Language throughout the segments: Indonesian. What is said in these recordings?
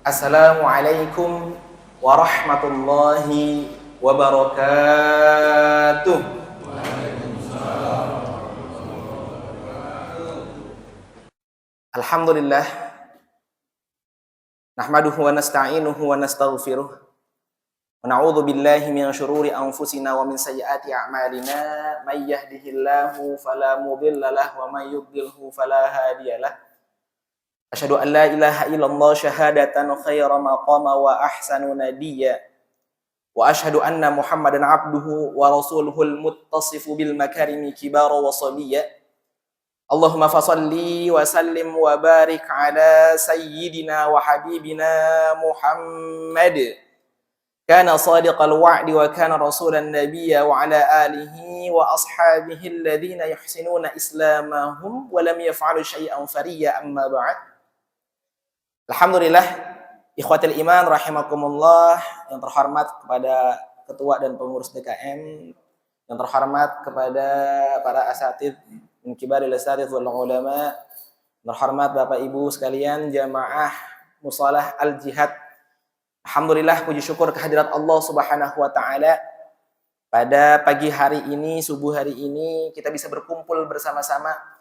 Assalamualaikum warahmatullahi wabarakatuh. Alhamdulillah, nahmaduhu wa nasta'inuhu wa nastaghfiruh. Wa na'udzu billahi min syururi anfusina wa min sayyiati a'malina. May yahdihillahu fala mudilla lahu wa may yudlilhu fala hadiyalah. Asyhadu an la ilaha illallah syahadatan khairan maqama wa ahsanu nadiyya. Wa asyhadu anna Muhammadan abduhu wa rasuluhul muttasifu bil makarimi kibara wa sabiyya. Allahumma fasalli wa sallim wa barik ala sayyidina wa habibina Muhammad. Kana sadiqal wa'di wa kana rasulan nabiyya wa ala alihi wa ashabihi alladhina yuhsinuna islamahum wa lam yaf'alu syai'an fariyya amma ba'd. Alhamdulillah, ikhwatil iman rahimakumullah, yang terhormat kepada ketua dan pengurus DKM, yang terhormat kepada para asatidz min kibaril asatidz wal ulama, terhormat Bapak Ibu sekalian jamaah Mushalah Al Jihad. Alhamdulillah, puji syukur kehadirat Allah Subhanahu wa taala. Pada pagi hari ini, subuh hari ini kita bisa berkumpul bersama-sama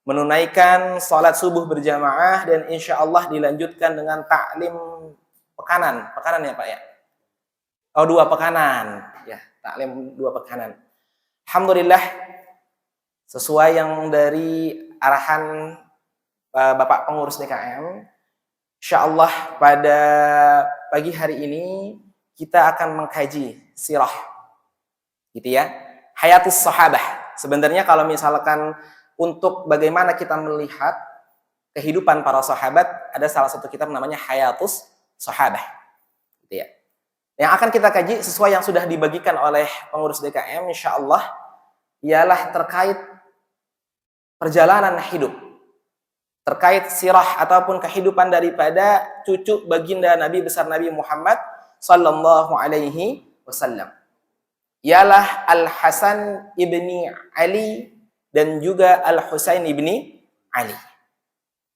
menunaikan salat subuh berjamaah dan insya Allah dilanjutkan dengan taklim pekanan ya Pak ya? Oh, 2 pekanan ya, taklim 2 pekanan. Alhamdulillah, sesuai yang dari arahan Bapak pengurus DKM, insya Allah pada pagi hari ini kita akan mengkaji sirah gitu ya, hayatus sahabah. Sebenarnya kalau misalkan untuk bagaimana kita melihat kehidupan para sahabat, ada salah satu kitab namanya Hayatus Sahabah gitu ya. Yang akan kita kaji sesuai yang sudah dibagikan oleh pengurus DKM insyaallah ialah terkait perjalanan hidup, terkait sirah ataupun kehidupan daripada cucu baginda Nabi besar Nabi Muhammad sallallahu alaihi wasallam. Ialah Al-Hasan ibni Ali dan juga Al-Husain ibni Ali.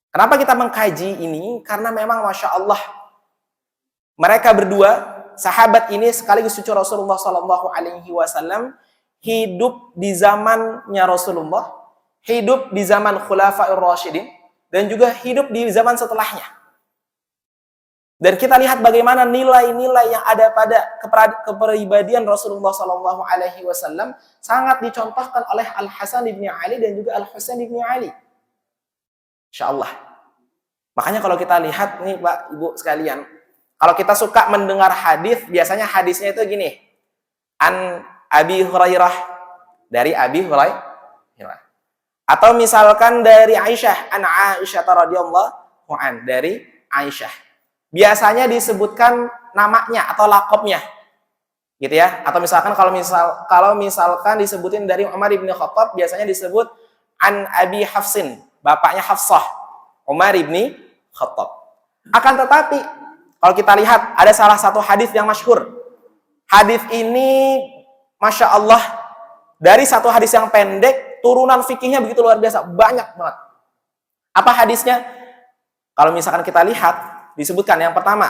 Kenapa kita mengkaji ini? Karena memang Masya Allah, mereka berdua, sahabat ini sekaligus cucu Rasulullah SAW, hidup di zamannya Rasulullah, hidup di zaman Khulafaur Rasyidin, dan juga hidup di zaman setelahnya. Dan kita lihat bagaimana nilai-nilai yang ada pada kepribadian Rasulullah SAW sangat dicontohkan oleh Al-Hasan ibni Ali dan juga Al-Husain ibni Ali. Insya Allah. Makanya kalau kita lihat nih Pak Ibu sekalian, kalau kita suka mendengar hadis, biasanya hadisnya itu gini, an Abi Hurairah, dari Abi Hurairah, atau misalkan dari Aisyah, an Aisyah radhiyallahu an, dari Aisyah. Biasanya disebutkan namanya atau lakopnya, gitu ya. Atau misalkan kalau misalkan disebutin dari Umar ibn Khattab, biasanya disebut an Abi Hafsin, bapaknya Hafsah, Umar ibn Khattab. Akan tetapi kalau kita lihat ada salah satu hadis yang masyhur. Hadis ini Masya Allah, dari satu hadis yang pendek, turunan fikihnya begitu luar biasa, banyak banget. Apa hadisnya? Kalau misalkan kita lihat, disebutkan yang pertama,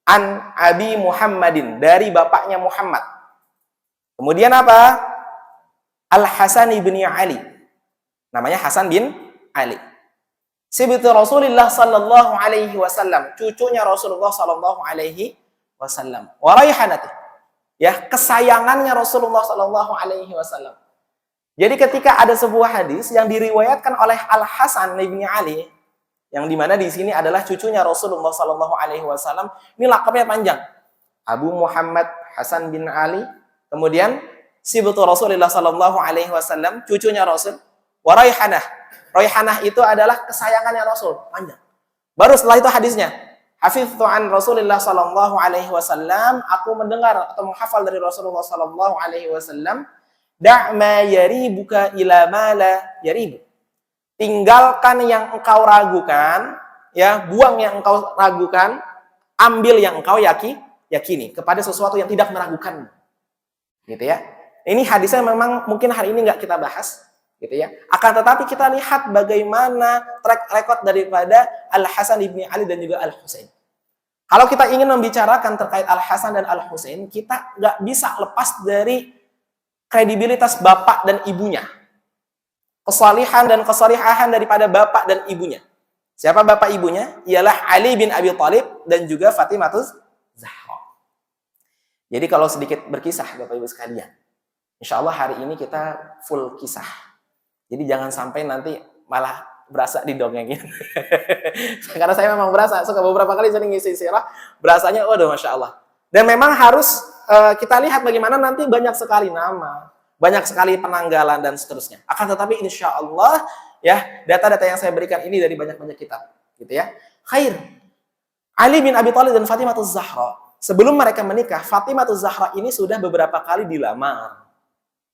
an Abi Muhammadin, dari bapaknya Muhammad. Kemudian apa? Al-Hasan ibni Ali, namanya Hasan bin Ali. Sibtu Rasulullah sallallahu alaihi wasallam, cucunya Rasulullah sallallahu alaihi wasallam. Wa raihanatih, ya, kesayangannya Rasulullah sallallahu alaihi wasallam. Jadi ketika ada sebuah hadis yang diriwayatkan oleh Al-Hasan ibni Ali, yang dimana di sini adalah cucunya Rasulullah Sallallahu Alaihi Wasallam, ini lakabnya panjang, Abu Muhammad Hasan bin Ali. Kemudian sibtu Rasulullah Sallallahu Alaihi Wasallam, cucunya Rasul. Wa raihanah, raihanah itu adalah kesayangannya Rasul, panjang. Baru setelah itu hadisnya, hafiztu an Rasulullah Sallallahu Alaihi Wasallam, aku mendengar atau menghafal dari Rasulullah Sallallahu Alaihi Wasallam, da' ma yaribuka ila ma la yaribu. Tinggalkan yang engkau ragukan, ya, buang yang engkau ragukan, ambil yang engkau yakini kepada sesuatu yang tidak meragukan, gitu ya. Ini hadisnya memang mungkin hari ini nggak kita bahas, gitu ya. Akan tetapi kita lihat bagaimana track record daripada Al-Hasan ibni Ali dan juga Al-Husain. Kalau kita ingin membicarakan terkait Al-Hasan dan Al-Husain, kita nggak bisa lepas dari kredibilitas bapak dan ibunya. Kesalihan dan kesalihahan daripada bapak dan ibunya. Siapa bapak ibunya? Ialah Ali bin Abi Thalib dan juga Fatimah Zahra. Jadi kalau sedikit berkisah Bapak Ibu sekalian, insya Allah hari ini kita full kisah. Jadi jangan sampai nanti malah berasa didongengin. Karena saya memang berasa, suka beberapa kali saya ngisi sirah, berasanya waduh Masya Allah. Dan memang harus kita lihat bagaimana nanti banyak sekali nama, banyak sekali penanggalan dan seterusnya. Akan tetapi insya Allah ya data-data yang saya berikan ini dari banyak-banyak kitab, gitu ya. Khair. Ali bin Abi Thalib dan Fatimah Zahra. Sebelum mereka menikah, Fatimah Zahra ini sudah beberapa kali dilamar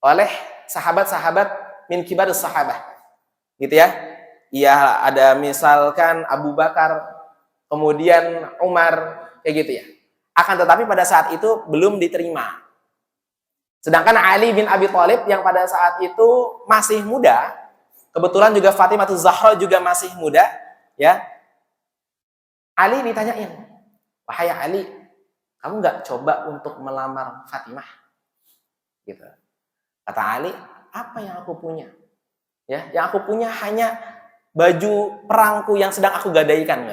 oleh sahabat-sahabat min kibarus sahabah. Gitu ya. Ya ada misalkan Abu Bakar, kemudian Umar, kayak gitu ya. Akan tetapi pada saat itu belum diterima. Sedangkan Ali bin Abi Thalib yang pada saat itu masih muda, kebetulan juga Fatimah Zahra juga masih muda, ya. Ali ditanyain, wahai Ali, kamu nggak coba untuk melamar Fatimah? Gitu. Kata Ali, apa yang aku punya? Ya, yang aku punya hanya baju perangku yang sedang aku gadaikan.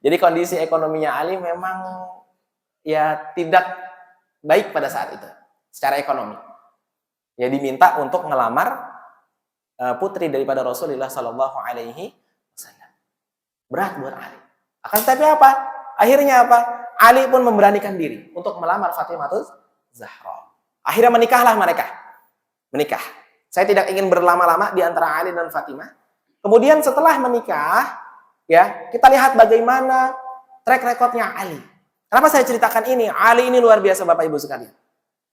Jadi kondisi ekonominya Ali memang ya tidak baik pada saat itu, secara ekonomi. Ya diminta untuk melamar putri daripada Rasulullah Sallallahu Alaihi Wasallam. Berat buat Ali. Akan tetapi apa? Akhirnya apa? Ali pun memberanikan diri untuk melamar Fatimah Zahra. Akhirnya menikahlah mereka. Menikah. Saya tidak ingin berlama-lama di antara Ali dan Fatimah. Kemudian setelah menikah, ya kita lihat bagaimana track recordnya Ali. Kenapa saya ceritakan ini? Ali ini luar biasa Bapak Ibu sekalian.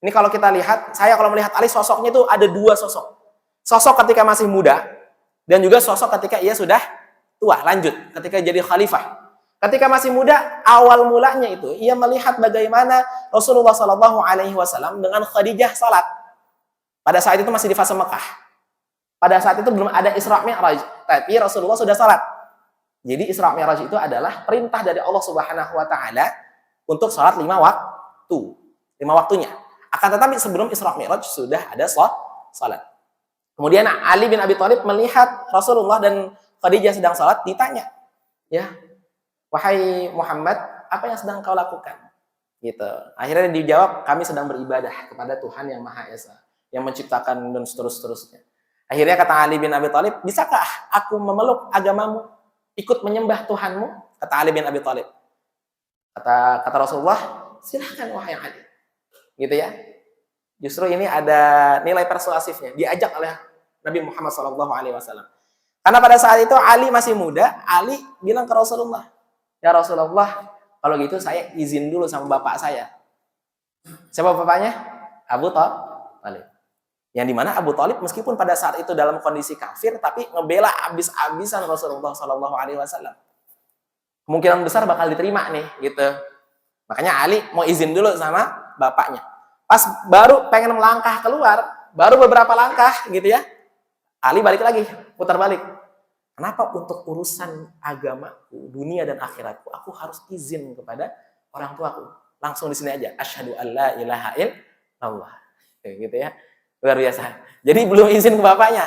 Ini kalau kita lihat, saya kalau melihat Ali sosoknya itu ada dua sosok. Sosok ketika masih muda dan juga sosok ketika ia sudah tua, lanjut ketika jadi khalifah. Ketika masih muda, awal mulanya itu ia melihat bagaimana Rasulullah Shallallahu Alaihi Wasallam dengan Khadijah salat. Pada saat itu masih di fase Mekah. Pada saat itu belum ada Isra Mi'raj, tapi Rasulullah sudah salat. Jadi Isra Mi'raj itu adalah perintah dari Allah Subhanahu Wa Taala untuk salat 5 waktu, 5 waktunya. Akan tetapi sebelum Isra Mi'raj sudah ada salat. Kemudian Ali bin Abi Thalib melihat Rasulullah dan Khadijah sedang salat, ditanya, ya, wahai Muhammad, apa yang sedang kau lakukan? Gitu. Akhirnya dijawab, kami sedang beribadah kepada Tuhan yang Maha Esa, yang menciptakan dan seterusnya. Akhirnya kata Ali bin Abi Thalib, bisakah aku memeluk agamamu, ikut menyembah Tuhanmu? Kata Ali bin Abi Thalib. Kata Rasulullah, silahkan wahai Ali. Gitu ya. Justru ini ada nilai persuasifnya, diajak oleh Nabi Muhammad SAW. Karena pada saat itu Ali masih muda, Ali bilang ke Rasulullah, ya Rasulullah, kalau gitu saya izin dulu sama bapak saya. Siapa bapaknya? Abu Thalib. Yang dimana Abu Thalib meskipun pada saat itu dalam kondisi kafir, tapi ngebela abis-abisan Rasulullah SAW. Kemungkinan besar bakal diterima nih, gitu. Makanya Ali mau izin dulu sama bapaknya. Pas baru pengen melangkah keluar, baru beberapa langkah, gitu ya. Ali balik lagi, putar balik. Kenapa untuk urusan agamaku, dunia dan akhiratku, aku harus izin kepada orang tuaku? Langsung di sini aja, asyhadu alla ilaha illallah. Gitu ya. Luar biasa. Jadi belum izin ke bapaknya.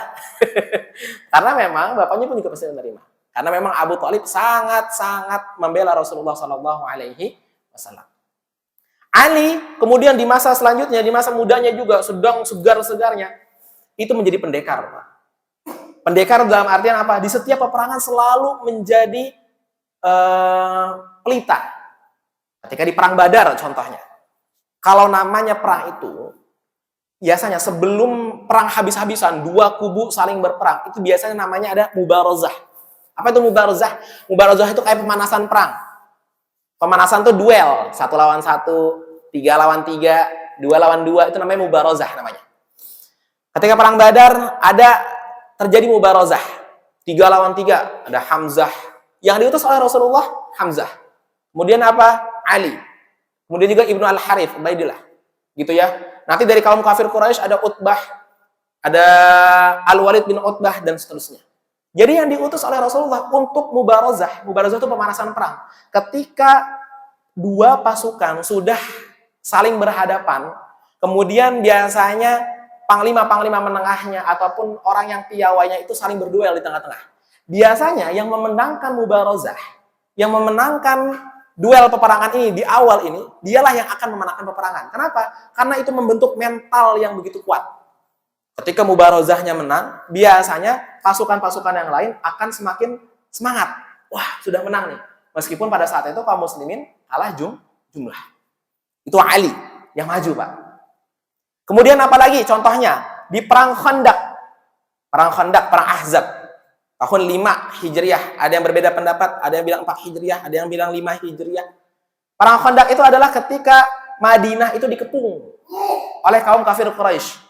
Karena memang bapaknya pun juga pasti menerima. Karena memang Abu Thalib sangat-sangat membela Rasulullah Sallallahu Alaihi Wasallam. Ali kemudian di masa selanjutnya, di masa mudanya juga sedang segar-segarnya, itu menjadi pendekar, Pak. Pendekar dalam artian apa? Di setiap peperangan selalu menjadi pelita. Ketika di perang Badar contohnya. Kalau namanya perang itu, biasanya sebelum perang habis-habisan, dua kubu saling berperang, itu biasanya namanya ada mubarazah. Apa itu mubarazah? Mubarazah itu kayak pemanasan perang. Pemanasan itu duel, 1 lawan 1, 3 lawan 3, 2 lawan 2, itu namanya mubarazah namanya. Ketika perang Badar ada terjadi mubarazah, 3 lawan 3, ada Hamzah. Yang diutus oleh Rasulullah, Hamzah. Kemudian apa? Ali. Kemudian juga Ibnu Al-Harith, Ubaidillah. Gitu ya. Nanti dari kaum kafir Quraisy ada Utbah, ada Al-Walid bin Utbah dan seterusnya. Jadi yang diutus oleh Rasulullah untuk mubarazah. Mubarazah itu pemanasan perang. Ketika dua pasukan sudah saling berhadapan, kemudian biasanya panglima-panglima menengahnya ataupun orang yang piawainya itu saling berduel di tengah-tengah. Biasanya yang memenangkan mubarazah, yang memenangkan duel peperangan ini di awal ini, dialah yang akan memenangkan peperangan. Kenapa? Karena itu membentuk mental yang begitu kuat. Ketika mubarazahnya menang, biasanya pasukan-pasukan yang lain akan semakin semangat. Wah, sudah menang nih. Meskipun pada saat itu kaum muslimin kalah jumlah. Itu Ali yang maju, Pak. Kemudian apalagi contohnya di perang Khandaq. Perang Ahzab. Tahun 5 Hijriah. Ada yang berbeda pendapat, ada yang bilang 4 Hijriah, ada yang bilang 5 Hijriah. Perang Khandaq itu adalah ketika Madinah itu dikepung oleh kaum kafir Quraisy.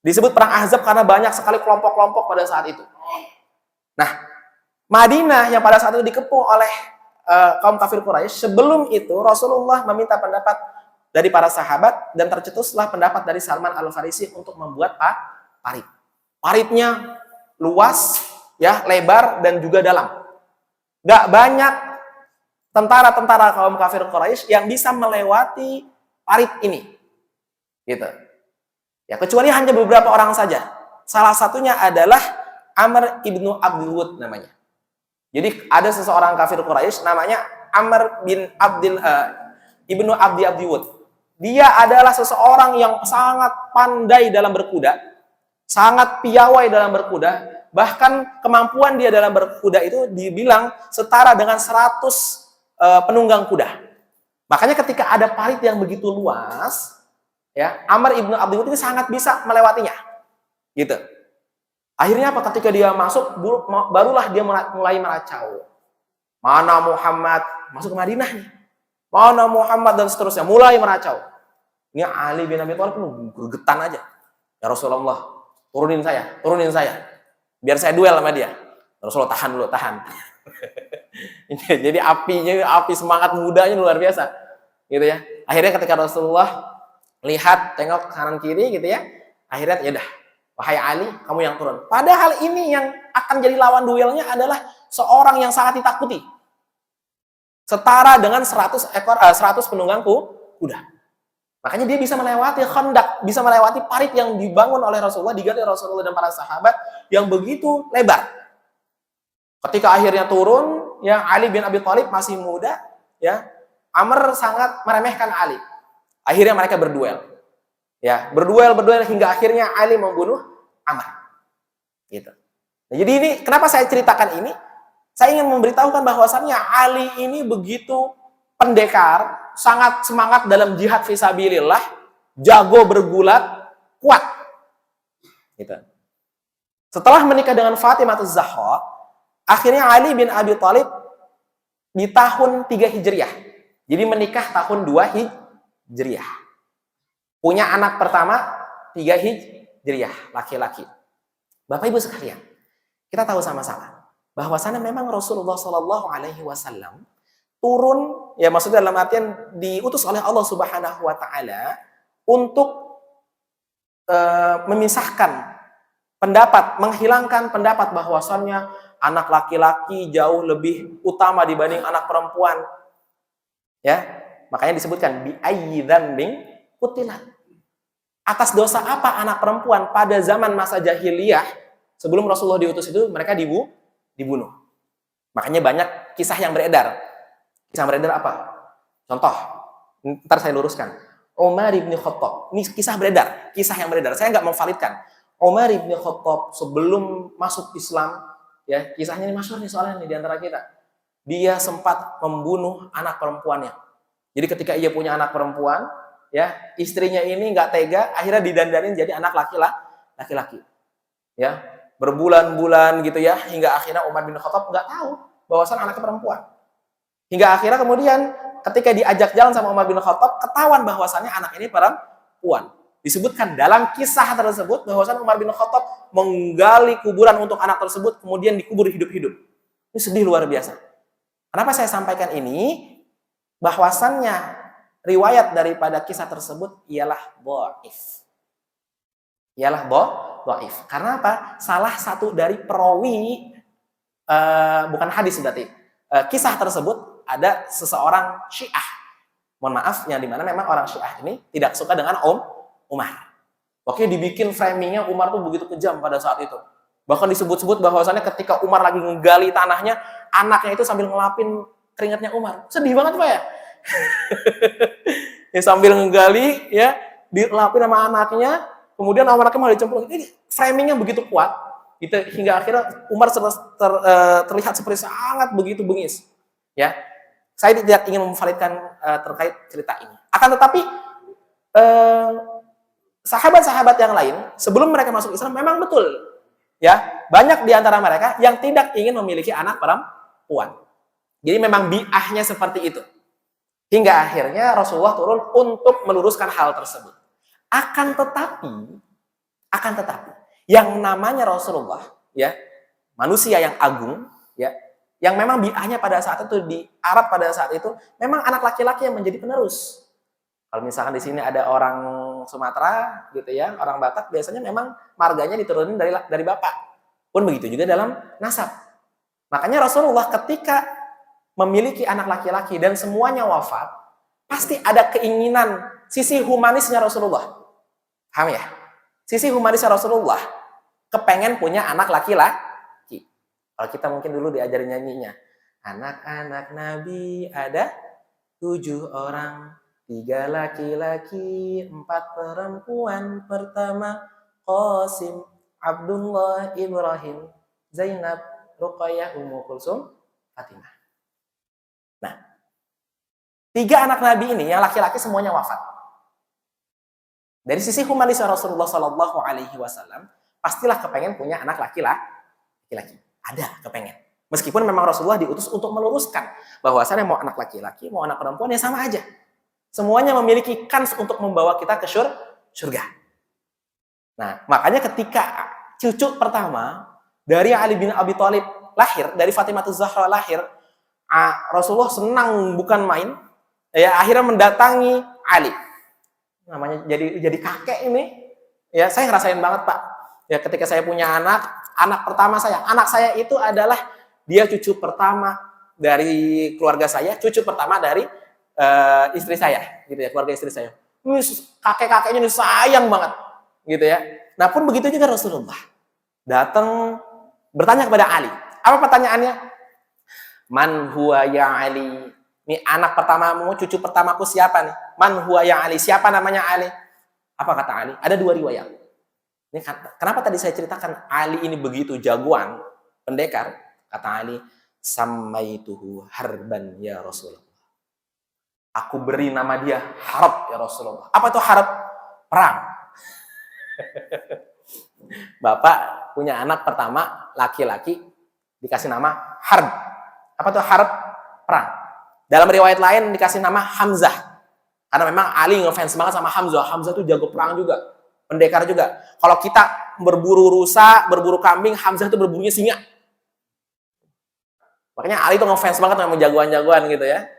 Disebut perang Ahzab karena banyak sekali kelompok-kelompok pada saat itu. Nah, Madinah yang pada saat itu dikepung oleh kaum kafir Quraisy, sebelum itu Rasulullah meminta pendapat dari para sahabat dan tercetuslah pendapat dari Salman Al-Farisi untuk membuat parit. Paritnya luas, ya, lebar dan juga dalam. Gak banyak tentara-tentara kaum kafir Quraisy yang bisa melewati parit ini. Gitu. Ya, kecuali hanya beberapa orang saja. Salah satunya adalah Amr ibnu Abdul Wud namanya. Jadi ada seseorang kafir Quraisy namanya Amr bin ibnu Abdi Wud. Dia adalah seseorang yang sangat pandai dalam berkuda, sangat piawai dalam berkuda. Bahkan kemampuan dia dalam berkuda itu dibilang setara dengan 100 penunggang kuda. Makanya ketika ada parit yang begitu luas, ya, Amr ibnu Abdi Wud ini sangat bisa melewatinya, gitu. Akhirnya apa? Ketika dia masuk, barulah dia mulai meracau. Mana Muhammad? Masuk ke Madinah nih. Mana Muhammad dan seterusnya. Mulai meracau. Ini Ali bin Abi Thalib gregetan aja. Ya Rasulullah, turunin saya. Biar saya duel sama dia. Rasulullah, tahan dulu, tahan. Jadi api semangat mudanya luar biasa. Gitu ya. Akhirnya ketika Rasulullah lihat, tengok kanan kiri gitu ya. Akhirnya ya udah, wahai Ali, kamu yang turun. Padahal ini yang akan jadi lawan duelnya adalah seorang yang sangat ditakuti. Setara dengan 100 penunggang kuda. Makanya dia bisa melewati Khandaq, bisa melewati parit yang dibangun oleh Rasulullah, digali Rasulullah dan para sahabat yang begitu lebar. Ketika akhirnya turun, ya, Ali bin Abi Thalib masih muda, ya, Amr sangat meremehkan Ali. Akhirnya mereka berduel. Ya, berduel hingga akhirnya Ali membunuh Amr. Gitu. Nah, jadi ini kenapa saya ceritakan ini? Saya ingin memberitahukan bahwasannya Ali ini begitu pendekar, sangat semangat dalam jihad fisabilillah, jago bergulat, kuat. Gitu. Setelah menikah dengan Fatimah Az-Zahra, akhirnya Ali bin Abi Thalib di tahun 3 Hijriah. Jadi menikah tahun 2 Hijriah. Punya anak pertama 3 Hijriah, laki-laki. Bapak Ibu sekalian, kita tahu sama-sama bahwasannya memang Rasulullah Shallallahu Alaihi Wasallam turun, ya maksudnya dalam artian diutus oleh Allah Subhanahu Wa Taala untuk memisahkan pendapat, menghilangkan pendapat bahwasannya anak laki-laki jauh lebih utama dibanding anak perempuan. Ya, makanya disebutkan bi ayyi dzambin qutilat. Atas dosa apa anak perempuan pada zaman masa jahiliyah sebelum Rasulullah diutus itu mereka dibunuh. Makanya banyak kisah yang beredar. Kisah beredar apa? Contoh, ntar saya luruskan. Umar bin Khattab. Ini kisah beredar, kisah yang beredar. Saya nggak memvalidkan. Umar bin Khattab sebelum masuk Islam, ya, kisahnya ini masyhur nih soalnya nih di antara kita. Dia sempat membunuh anak perempuannya. Jadi ketika ia punya anak perempuan, ya, istrinya ini nggak tega, akhirnya didandanin jadi anak laki-laki. Ya, berbulan-bulan gitu ya, hingga akhirnya Umar bin Khattab nggak tahu bahwasan anaknya perempuan. Hingga akhirnya kemudian ketika diajak jalan sama Umar bin Khattab, ketahuan bahwasannya anak ini perempuan. Disebutkan dalam kisah tersebut bahwasan Umar bin Khattab menggali kuburan untuk anak tersebut, kemudian dikubur hidup-hidup. Ini sedih luar biasa. Kenapa saya sampaikan ini? Bahwasannya riwayat daripada kisah tersebut ialah dhaif. Ialah dhaif. Karena apa? Salah satu dari perawi bukan hadis berarti. Kisah tersebut ada seseorang Syiah. Mohon maaf, yang dimana memang orang Syiah ini tidak suka dengan Umar. Oke, dibikin framingnya Umar tuh begitu kejam pada saat itu. Bahkan disebut-sebut bahwasannya ketika Umar lagi ngegali tanahnya, anaknya itu sambil ngelapin keringatnya Umar. Sedih banget Pak ya. Ya sambil ngegali ya, dilapin sama anaknya, kemudian anaknya malah dicemplung. Ini framingnya begitu kuat, gitu, hingga akhirnya Umar terlihat seperti sangat begitu bengis. Ya, saya tidak ingin memvalidkan terkait cerita ini. Akan tetapi sahabat-sahabat yang lain sebelum mereka masuk Islam memang betul, ya banyak di antara mereka yang tidak ingin memiliki anak perempuan. Jadi memang bi'ahnya seperti itu. Hingga akhirnya Rasulullah turun untuk meluruskan hal tersebut. Akan tetapi yang namanya Rasulullah, ya manusia yang agung, ya yang memang bi'ahnya pada saat itu di Arab pada saat itu memang anak laki-laki yang menjadi penerus. Kalau misalkan di sini ada orang Sumatera gitu ya, orang Batak biasanya memang marganya diturunin dari bapak. Pun begitu juga dalam nasab. Makanya Rasulullah ketika memiliki anak laki-laki dan semuanya wafat, pasti ada keinginan sisi humanisnya Rasulullah. Paham ya? Sisi humanisnya Rasulullah kepengen punya anak laki-laki. Kalau kita mungkin dulu diajarin nyanyinya. Anak-anak Nabi ada 7 orang. 3 laki-laki, 4 perempuan. Pertama Qasim, Abdullah, Ibrahim, Zainab, Ruqayyah, Ummu Kulsum, Fatimah. Nah, 3 anak Nabi ini yang laki-laki semuanya wafat. Dari sisi humanis Rasulullah Shallallahu Alaihi Wasallam, pastilah kepengen punya anak laki-laki. Ada kepengen. Meskipun memang Rasulullah diutus untuk meluruskan bahwasannya mau anak laki-laki, mau anak perempuan ya sama aja. Semuanya memiliki kans untuk membawa kita ke surga. Nah, makanya ketika cucu pertama dari Ali bin Abi Thalib lahir, dari Fatimah Zahra lahir, Rasulullah senang bukan main, ya akhirnya mendatangi Ali. Namanya jadi kakek ini. Ya, saya ngerasain banget, Pak. Ya, ketika saya punya anak pertama anak saya itu adalah dia cucu pertama dari keluarga saya, cucu pertama dari istri saya, gitu ya, keluarga istri saya. Kakek-kakeknya ini sayang banget, gitu ya. Nah, pun begitu juga Rasulullah datang bertanya kepada Ali. Apa pertanyaannya? Man huwa ya Ali? Ini anak pertamamu, cucu pertamaku siapa nih? Man huwa ya Ali? Siapa namanya Ali? Apa kata Ali? Ada 2 riwayat. Ini kenapa tadi saya ceritakan Ali ini begitu jagoan pendekar? Kata Ali, sammaituhu harban ya Rasulullah. Aku beri nama dia Harb ya Rasulullah. Apa itu Harb? Perang. Bapak punya anak pertama laki-laki dikasih nama Harb. Apa itu Harb? Perang. Dalam riwayat lain dikasih nama Hamzah. Karena memang Ali ngefans banget sama Hamzah. Hamzah itu jago perang juga, pendekar juga. Kalau kita berburu rusa, berburu kambing, Hamzah itu berburunya singa. Makanya Ali itu ngefans banget sama jagoan-jagoan gitu ya.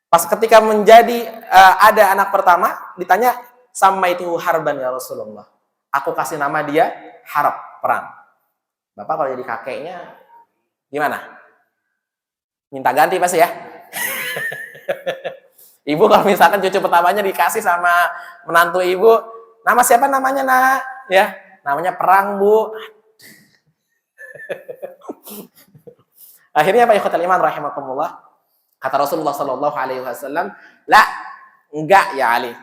Pas ketika menjadi ada anak pertama, ditanya sama itu Harban ya Rasulullah. Aku kasih nama dia Harb, perang. Bapak kalau jadi kakeknya gimana? Minta ganti pasti ya. Ibu kalau misalkan cucu pertamanya dikasih sama menantu ibu, nama siapa namanya nak? Ya, namanya Perang Bu. Akhirnya Pak ikhwatul iman rahimakumullah, kata Rasulullah Shallallahu Alaihi Wasallam, lah, enggak ya Ali,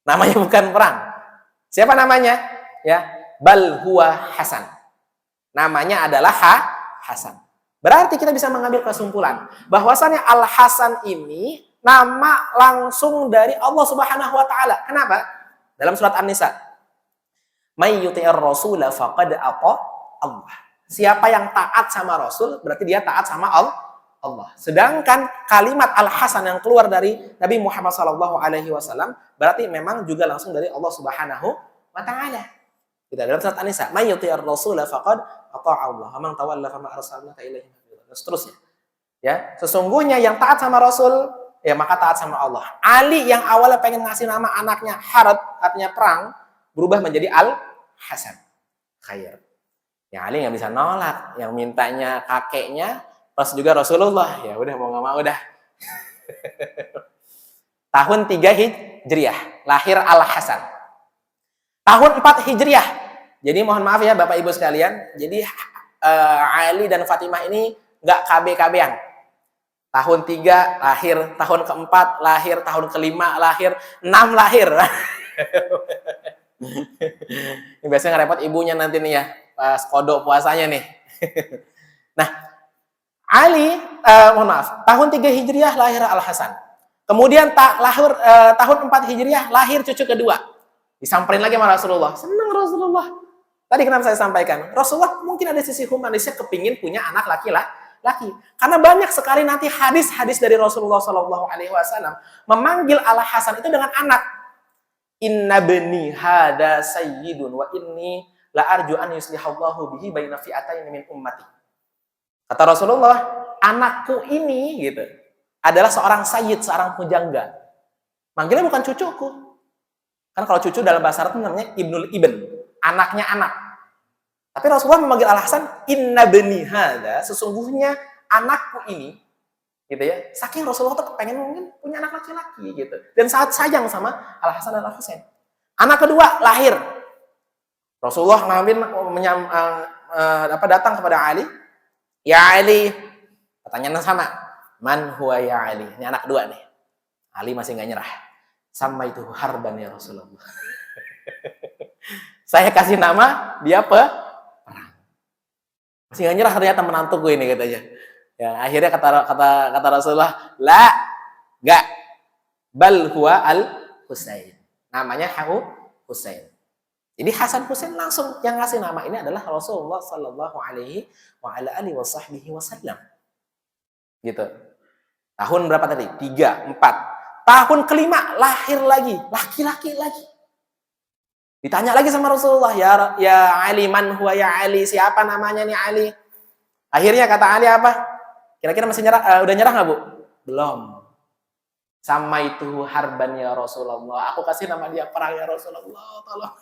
namanya bukan Perang. Siapa namanya? Ya, bal huwa Hasan. Namanya adalah Hasan. Berarti kita bisa mengambil kesimpulan bahwasannya Al Hasan ini nama langsung dari Allah Subhanahu Wa Taala. Kenapa? Dalam surat An-Nisa, may yuti'ir rasul faqad ata Allah. Siapa yang taat sama Rasul berarti dia taat sama Allah. Sedangkan kalimat Al-Hasan yang keluar dari Nabi Muhammad SAW berarti memang juga langsung dari Allah Subhanahu Wa Taala. Kita dalam surat An-Nisa, may yuti'ir rasul faqad ata Allah, wa man tawalla fama arsalnaka ilaihi. Dan seterusnya. Ya, sesungguhnya yang taat sama Rasul ya maka taat sama Allah. Ali yang awalnya pengen ngasih nama anaknya Harb, artinya perang, berubah menjadi Al-Hasan. Khair. Yang Ali nggak bisa nolak, yang mintanya kakeknya, plus juga Rasulullah, ya udah mau nggak mau udah. Tahun 3 Hijriah, lahir Al-Hasan. Tahun 4 Hijriah, jadi mohon maaf ya Bapak Ibu sekalian, jadi Ali dan Fatimah ini nggak KB-KB-an. Tahun 3 lahir, tahun keempat lahir, tahun kelima lahir, 6 lahir. Ini biasanya ngerepot ibunya nanti nih ya, pas kodok puasanya nih. Nah, Ali, mohon maaf, tahun 3 Hijriah lahir Al-Hasan. Kemudian tahun 4 Hijriah lahir cucu kedua. Disamperin lagi sama Rasulullah. Senang Rasulullah. Tadi kenapa saya sampaikan? Rasulullah mungkin ada sisi humanisnya kepingin punya anak laki-laki. Karena banyak sekali nanti hadis-hadis dari Rasulullah SAW memanggil Al-Hasan itu dengan anak. Inna bani hada sayyidun wa inni la arju an yuslihallahu bihi baina fi'atayn min ummati. Kata Rasulullah, anakku ini gitu adalah seorang sayyid, seorang pujangga. Manggilnya bukan cucuku. Kan kalau cucu dalam bahasa Arab itu namanya ibnul ibn, anaknya anak. Tapi Rasulullah memanggil Al-Hasan, inna bani hada, sesungguhnya anakku ini, gitu ya. Saking Rasulullah tuh pengen mungkin punya anak laki-laki gitu. Dan sangat sayang sama Al-Hasan dan Al-Husain. Anak kedua lahir. Rasulullah datang kepada Ali. Ya Ali, pertanyaan sama. Man huwa ya Ali? Ini anak kedua nih. Ali masih nggak nyerah. Sama itu harban ya Rasulullah. Saya kasih nama, dia perang. Masih nggak nyerah ternyata menantuku ini katanya. Ya, akhirnya kata Rasulullah, la, enggak. Bal huwa al-Husain. Namanya Husain. Jadi Hasan Husain langsung yang ngasih nama ini adalah Rasulullah sallallahu alaihi wa ala alihi wasallam. Gitu. Tahun berapa tadi? 3, 4. Tahun kelima lahir lagi, laki-laki lagi. Ditanya lagi sama Rasulullah, ya Ali, man huwa ya Ali? Siapa namanya nih Ali? Akhirnya kata Ali apa? Kira-kira masih nyerah? Udah nyerah nggak Bu? Belum. Sama itu harban ya Rasulullah. Aku kasih nama dia perang ya Rasulullah. Tolong.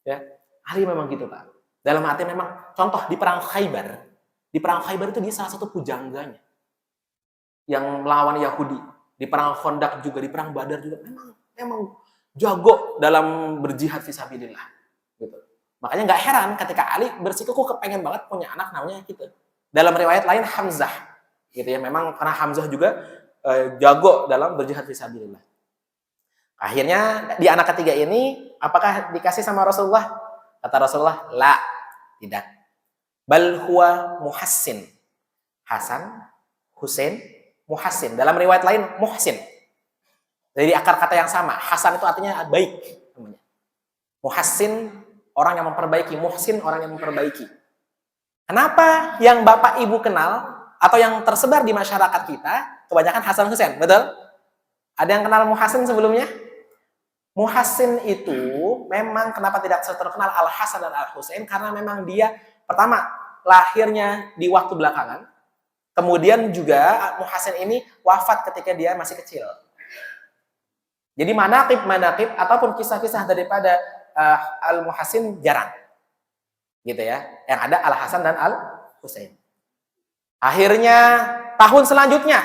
Ya, Ali memang gitu Pak. Dalam arti memang, contoh di perang Khaybar. Di perang Khaybar itu dia salah satu pujangganya yang melawan Yahudi. Di perang Khandaq juga, di perang Badar juga. Memang jago dalam berjihad fisabilillah. Gitu. Makanya nggak heran ketika Ali bersikukuh kepengen banget punya anak namanya gitu. Dalam riwayat lain Hamzah. Gitu ya, memang karena Hamzah juga jago dalam berjihad fisabilillah. Akhirnya di anak ketiga ini apakah dikasih sama Rasulullah? Kata Rasulullah, la, tidak. Bal huwa muhassin. Hasan, Husain, muhassin. Dalam riwayat lain muhsin. Jadi akar kata yang sama. Hasan itu artinya baik. Muhassin orang yang memperbaiki, muhsin orang yang memperbaiki. Kenapa yang Bapak Ibu kenal atau yang tersebar di masyarakat kita kebanyakan Hasan Husain, betul? Ada yang kenal Muhassin sebelumnya? Muhassin itu memang kenapa tidak terkenal Al-Hasan dan Al-Husain karena memang dia pertama lahirnya di waktu belakangan. Kemudian juga Muhassin ini wafat ketika dia masih kecil. Jadi manaqib ataupun kisah-kisah daripada Al-Muhassin jarang. Gitu ya. Yang ada Al-Hasan dan Al-Husain. Akhirnya tahun selanjutnya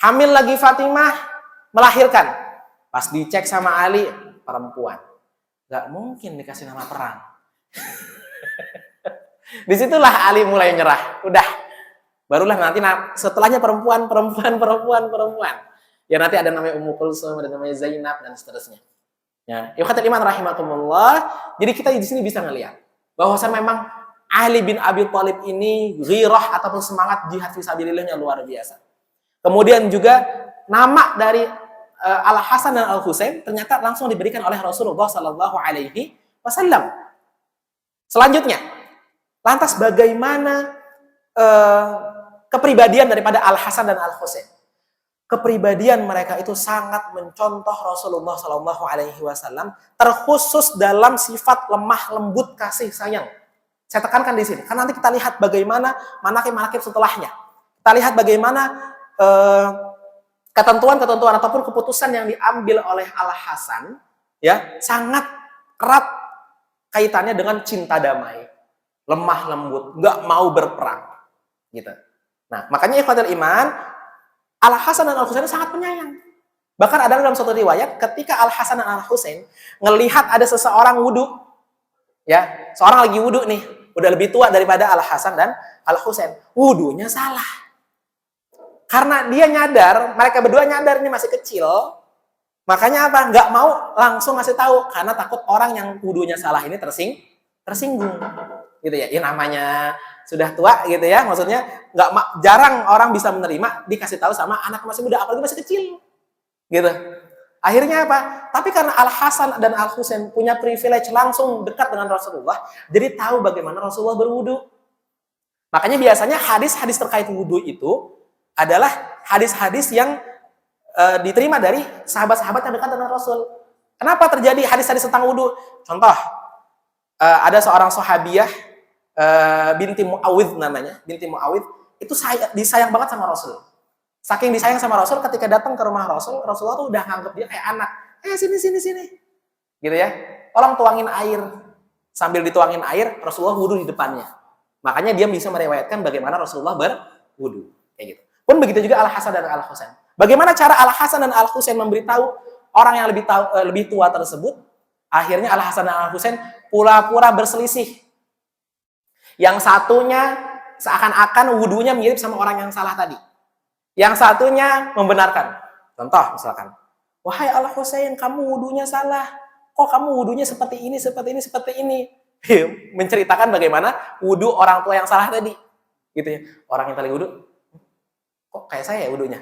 hamil lagi Fatimah, melahirkan. Pas dicek sama Ali, perempuan. Gak mungkin dikasih nama perang. Disitulah Ali mulai nyerah. Udah. Barulah nanti setelahnya perempuan. Ya nanti ada namanya Ummu Kulsum, ada namanya Zainab, dan seterusnya. Ya, ikhwatul iman rahimakumullah. Jadi kita di sini bisa ngelihat bahwasanya memang Ali bin Abi Thalib ini ghirah ataupun semangat jihad fisabilillahnya luar biasa. Kemudian juga nama dari Al-Hasan dan Al-Husain ternyata langsung diberikan oleh Rasulullah Sallallahu Alaihi Wasallam. Selanjutnya, lantas bagaimana kepribadian daripada Al-Hasan dan Al-Husain? Kepribadian mereka itu sangat mencontoh Rasulullah Sallallahu Alaihi Wasallam, terkhusus dalam sifat lemah lembut kasih sayang. Saya tekankan di sini, karena nanti kita lihat bagaimana manaqib setelahnya. Kita lihat bagaimana ketentuan-ketentuan ataupun keputusan yang diambil oleh Al-Hasan ya sangat erat kaitannya dengan cinta damai, lemah lembut, nggak mau berperang, gitu. Nah, makanya ikhwatul iman, Al Hasan dan Al Husain sangat penyayang. Bahkan ada dalam suatu riwayat ketika Al Hasan dan Al Husain ngelihat ada seseorang wudhu, ya, seorang lagi wudhu nih, udah lebih tua daripada Al Hasan dan Al Husain, wudhunya salah. Karena dia nyadar, mereka berdua nyadar ini masih kecil, makanya apa? Nggak mau langsung ngasih tahu karena takut orang yang wudhunya salah ini tersinggung, gitu ya. Ini namanya sudah tua, gitu ya. Maksudnya jarang orang bisa menerima dikasih tahu sama anak masih muda, apalagi masih kecil, gitu. Akhirnya apa? Tapi karena Al Hasan dan Al Husain punya privilege langsung dekat dengan Rasulullah, jadi tahu bagaimana Rasulullah berwudhu. Makanya biasanya hadis-hadis terkait wudhu itu adalah hadis-hadis yang diterima dari sahabat-sahabat yang dekat dengan Rasul. Kenapa terjadi hadis-hadis tentang wudhu? Contoh, ada seorang sahabiah binti Muawidh namanya, binti Muawidh itu disayang banget sama Rasul. Saking disayang sama Rasul, ketika datang ke rumah Rasul, Rasulullah tuh udah nganggep dia kayak anak. Sini. Gitu ya. Tolong tuangin air. Sambil dituangin air, Rasulullah wudhu di depannya. Makanya dia bisa meriwayatkan bagaimana Rasulullah berwudhu. Kayak gitu. Pun begitu juga Al Hasan dan Al Husain. Bagaimana cara Al Hasan dan Al Husain memberitahu orang yang lebih tua tersebut? Akhirnya Al Hasan dan Al Husain pura-pura berselisih. Yang satunya seakan-akan wudhunya mirip sama orang yang salah tadi. Yang satunya membenarkan. Contoh misalkan, wahai Al Husain, kamu wudhunya salah. Kok kamu wudhunya seperti ini. Menceritakan bagaimana wudhu orang tua yang salah tadi. Gitu ya. Orang yang tadi wudhu, kok kayak saya ya wudhunya?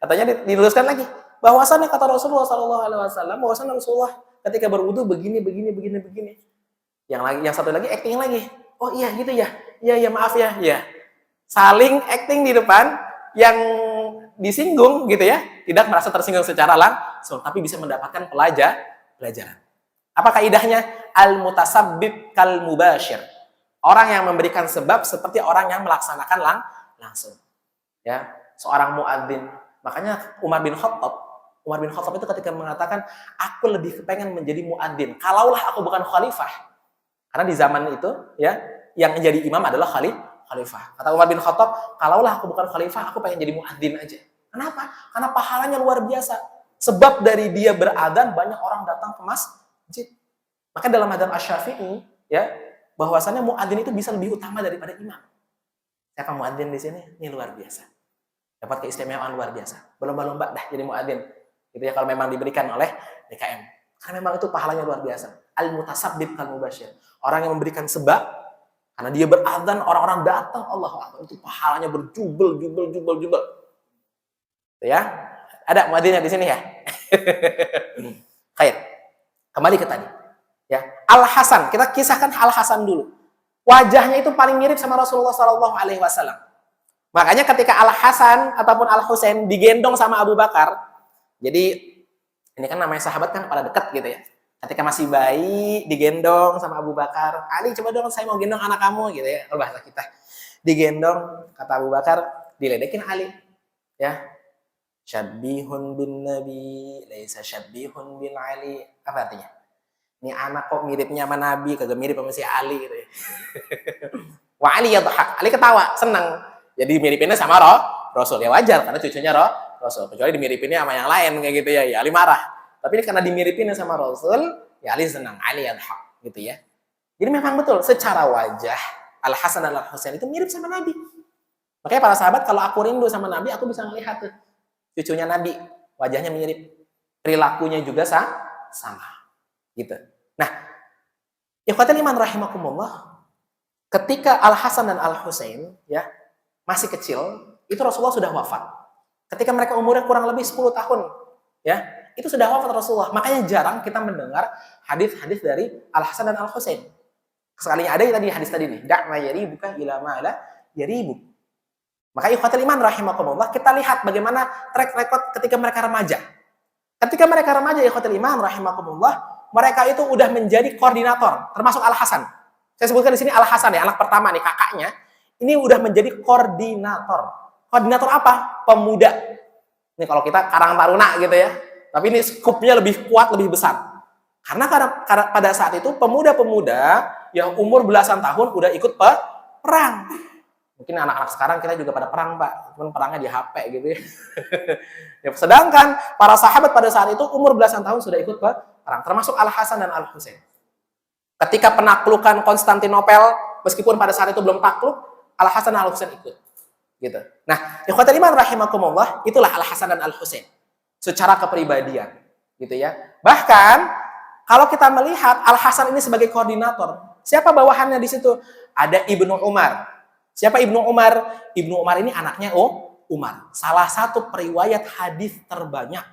Katanya diluruskan lagi. Bahwasannya kata Rasulullah SAW, bahwasannya Rasulullah ketika berwudhu begini. Yang satu lagi acting lagi. Oh iya gitu ya. Iya maaf ya. Iya. Saling acting di depan, yang disinggung gitu ya, tidak merasa tersinggung secara langsung, tapi bisa mendapatkan pelajaran. Apa kaidahnya? Al-mutasabbib kal mubashir. Orang yang memberikan sebab seperti orang yang melaksanakan langsung. Ya, seorang muadzin. Makanya Umar bin Khattab itu ketika mengatakan, aku lebih kepengen menjadi muadzin kalaulah aku bukan khalifah. Karena di zaman itu ya, yang menjadi imam adalah khalifah. Kata Umar bin Khattab, kalaulah aku bukan khalifah, aku pengen jadi muadzin aja. Kenapa? Karena pahalanya luar biasa. Sebab dari dia beradzan banyak orang datang ke masjid. Maka dalam madzhab Asy-Syafi'i ya, bahwasannya muadzin itu bisa lebih utama daripada imam. Siapa muadzin di sini? Ini luar biasa. Dapat keistimewaan luar biasa. Berlomba-lomba dah jadi muadzin. Gitu ya, kalau memang diberikan oleh DKM. Karena memang itu pahalanya luar biasa. Al-mutasabbib kal mubashir. Orang yang memberikan sebab, karena dia beradzan, orang-orang datang, Allahu Akbar, itu pahalanya berjubel. Ya, ada muadzinnya di sini ya. Khair. Kembali ke tadi. Ya, Al Hasan, kita kisahkan Al Hasan dulu. Wajahnya itu paling mirip sama Rasulullah SAW. Makanya ketika Al Hasan ataupun Al Husain digendong sama Abu Bakar, jadi ini kan namanya sahabat kan pada dekat gitu ya. Ketika masih bayi, digendong sama Abu Bakar. Ali, coba dong saya mau gendong anak kamu, gitu ya. Kalau bahasa kita. Digendong, kata Abu Bakar, diledekin Ali. Ya. Syabbihun bin Nabi, laisa syabbihun bin Ali. Apa artinya? Ini anak kok miripnya sama Nabi, kagak mirip sama si Ali, gitu ya. Wa Ali yadhak. Ali ketawa, senang. Jadi miripinnya sama Rasul. Ya wajar, karena cucunya Rasul. Kecuali dimiripinnya sama yang lain, kayak gitu ya. Ya Ali marah. Tapi ini karena dimiripinnya sama Rasul, ya Ali senang, Ali yadhak, gitu ya. Jadi memang betul, secara wajah Al Hasan dan Al Husain itu mirip sama Nabi. Makanya para sahabat, kalau aku rindu sama Nabi, aku bisa melihat tuh cucunya Nabi, wajahnya mirip, perilakunya juga sama, gitu. Nah, ikhwatul iman rahimakumullah, ketika Al Hasan dan Al Husain ya masih kecil, itu Rasulullah sudah wafat. Ketika mereka umurnya kurang lebih 10 tahun, ya. Itu sudah wafat Rasulullah. Makanya jarang kita mendengar hadis-hadis dari Al Hasan dan Al Husain. Sekalinya ada tadi hadis tadi nih, dak ma yaribuka ila ma la yaribuk. Maka ikhwatul iman rahimakumullah, kita lihat bagaimana track record ketika mereka remaja. Ketika mereka remaja ikhwatul iman rahimakumullah, mereka itu udah menjadi koordinator, termasuk Al Hasan. Saya sebutkan di sini Al Hasan ya, anak pertama nih, kakaknya. Ini udah menjadi koordinator. Koordinator apa? Pemuda. Ini kalau kita Karang Taruna gitu ya. Tapi ini skupnya lebih kuat, lebih besar. Karena pada saat itu pemuda-pemuda yang umur belasan tahun udah ikut perang. Mungkin anak-anak sekarang kita juga pada perang, Pak. Cuman perangnya di HP gitu ya. Ya, sedangkan para sahabat pada saat itu umur belasan tahun sudah ikut perang, termasuk Al-Hasan dan Al-Husain. Ketika penaklukan Konstantinopel, meskipun pada saat itu belum takluk, Al-Hasan dan Al-Husain ikut. Gitu. Nah, ikhwatul iman rahimakumullah, itulah Al-Hasan dan Al-Husain secara kepribadian, gitu ya. Bahkan kalau kita melihat Al-Hasan ini sebagai koordinator, siapa bawahannya di situ? Ada Ibnu Umar. Siapa Ibnu Umar? Ibnu Umar ini anaknya Umar. Salah satu periwayat hadis terbanyak.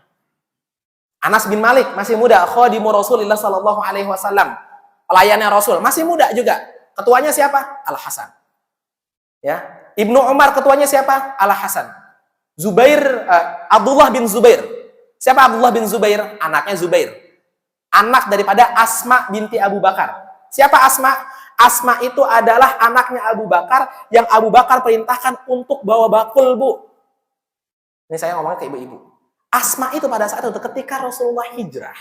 Anas bin Malik masih muda, khadimu Rasulullah sallallahu alaihi wasallam. Pelayannya Rasul, masih muda juga. Ketuanya siapa? Al-Hasan. Ya. Ibnu Umar ketuanya siapa? Al-Hasan. Abdullah bin Zubair. Siapa Abdullah bin Zubair? Anaknya Zubair. Anak daripada Asma binti Abu Bakar. Siapa Asma? Asma itu adalah anaknya Abu Bakar yang Abu Bakar perintahkan untuk bawa bakul, Bu. Ini saya ngomongnya ke ibu-ibu. Asma itu pada saat itu ketika Rasulullah hijrah.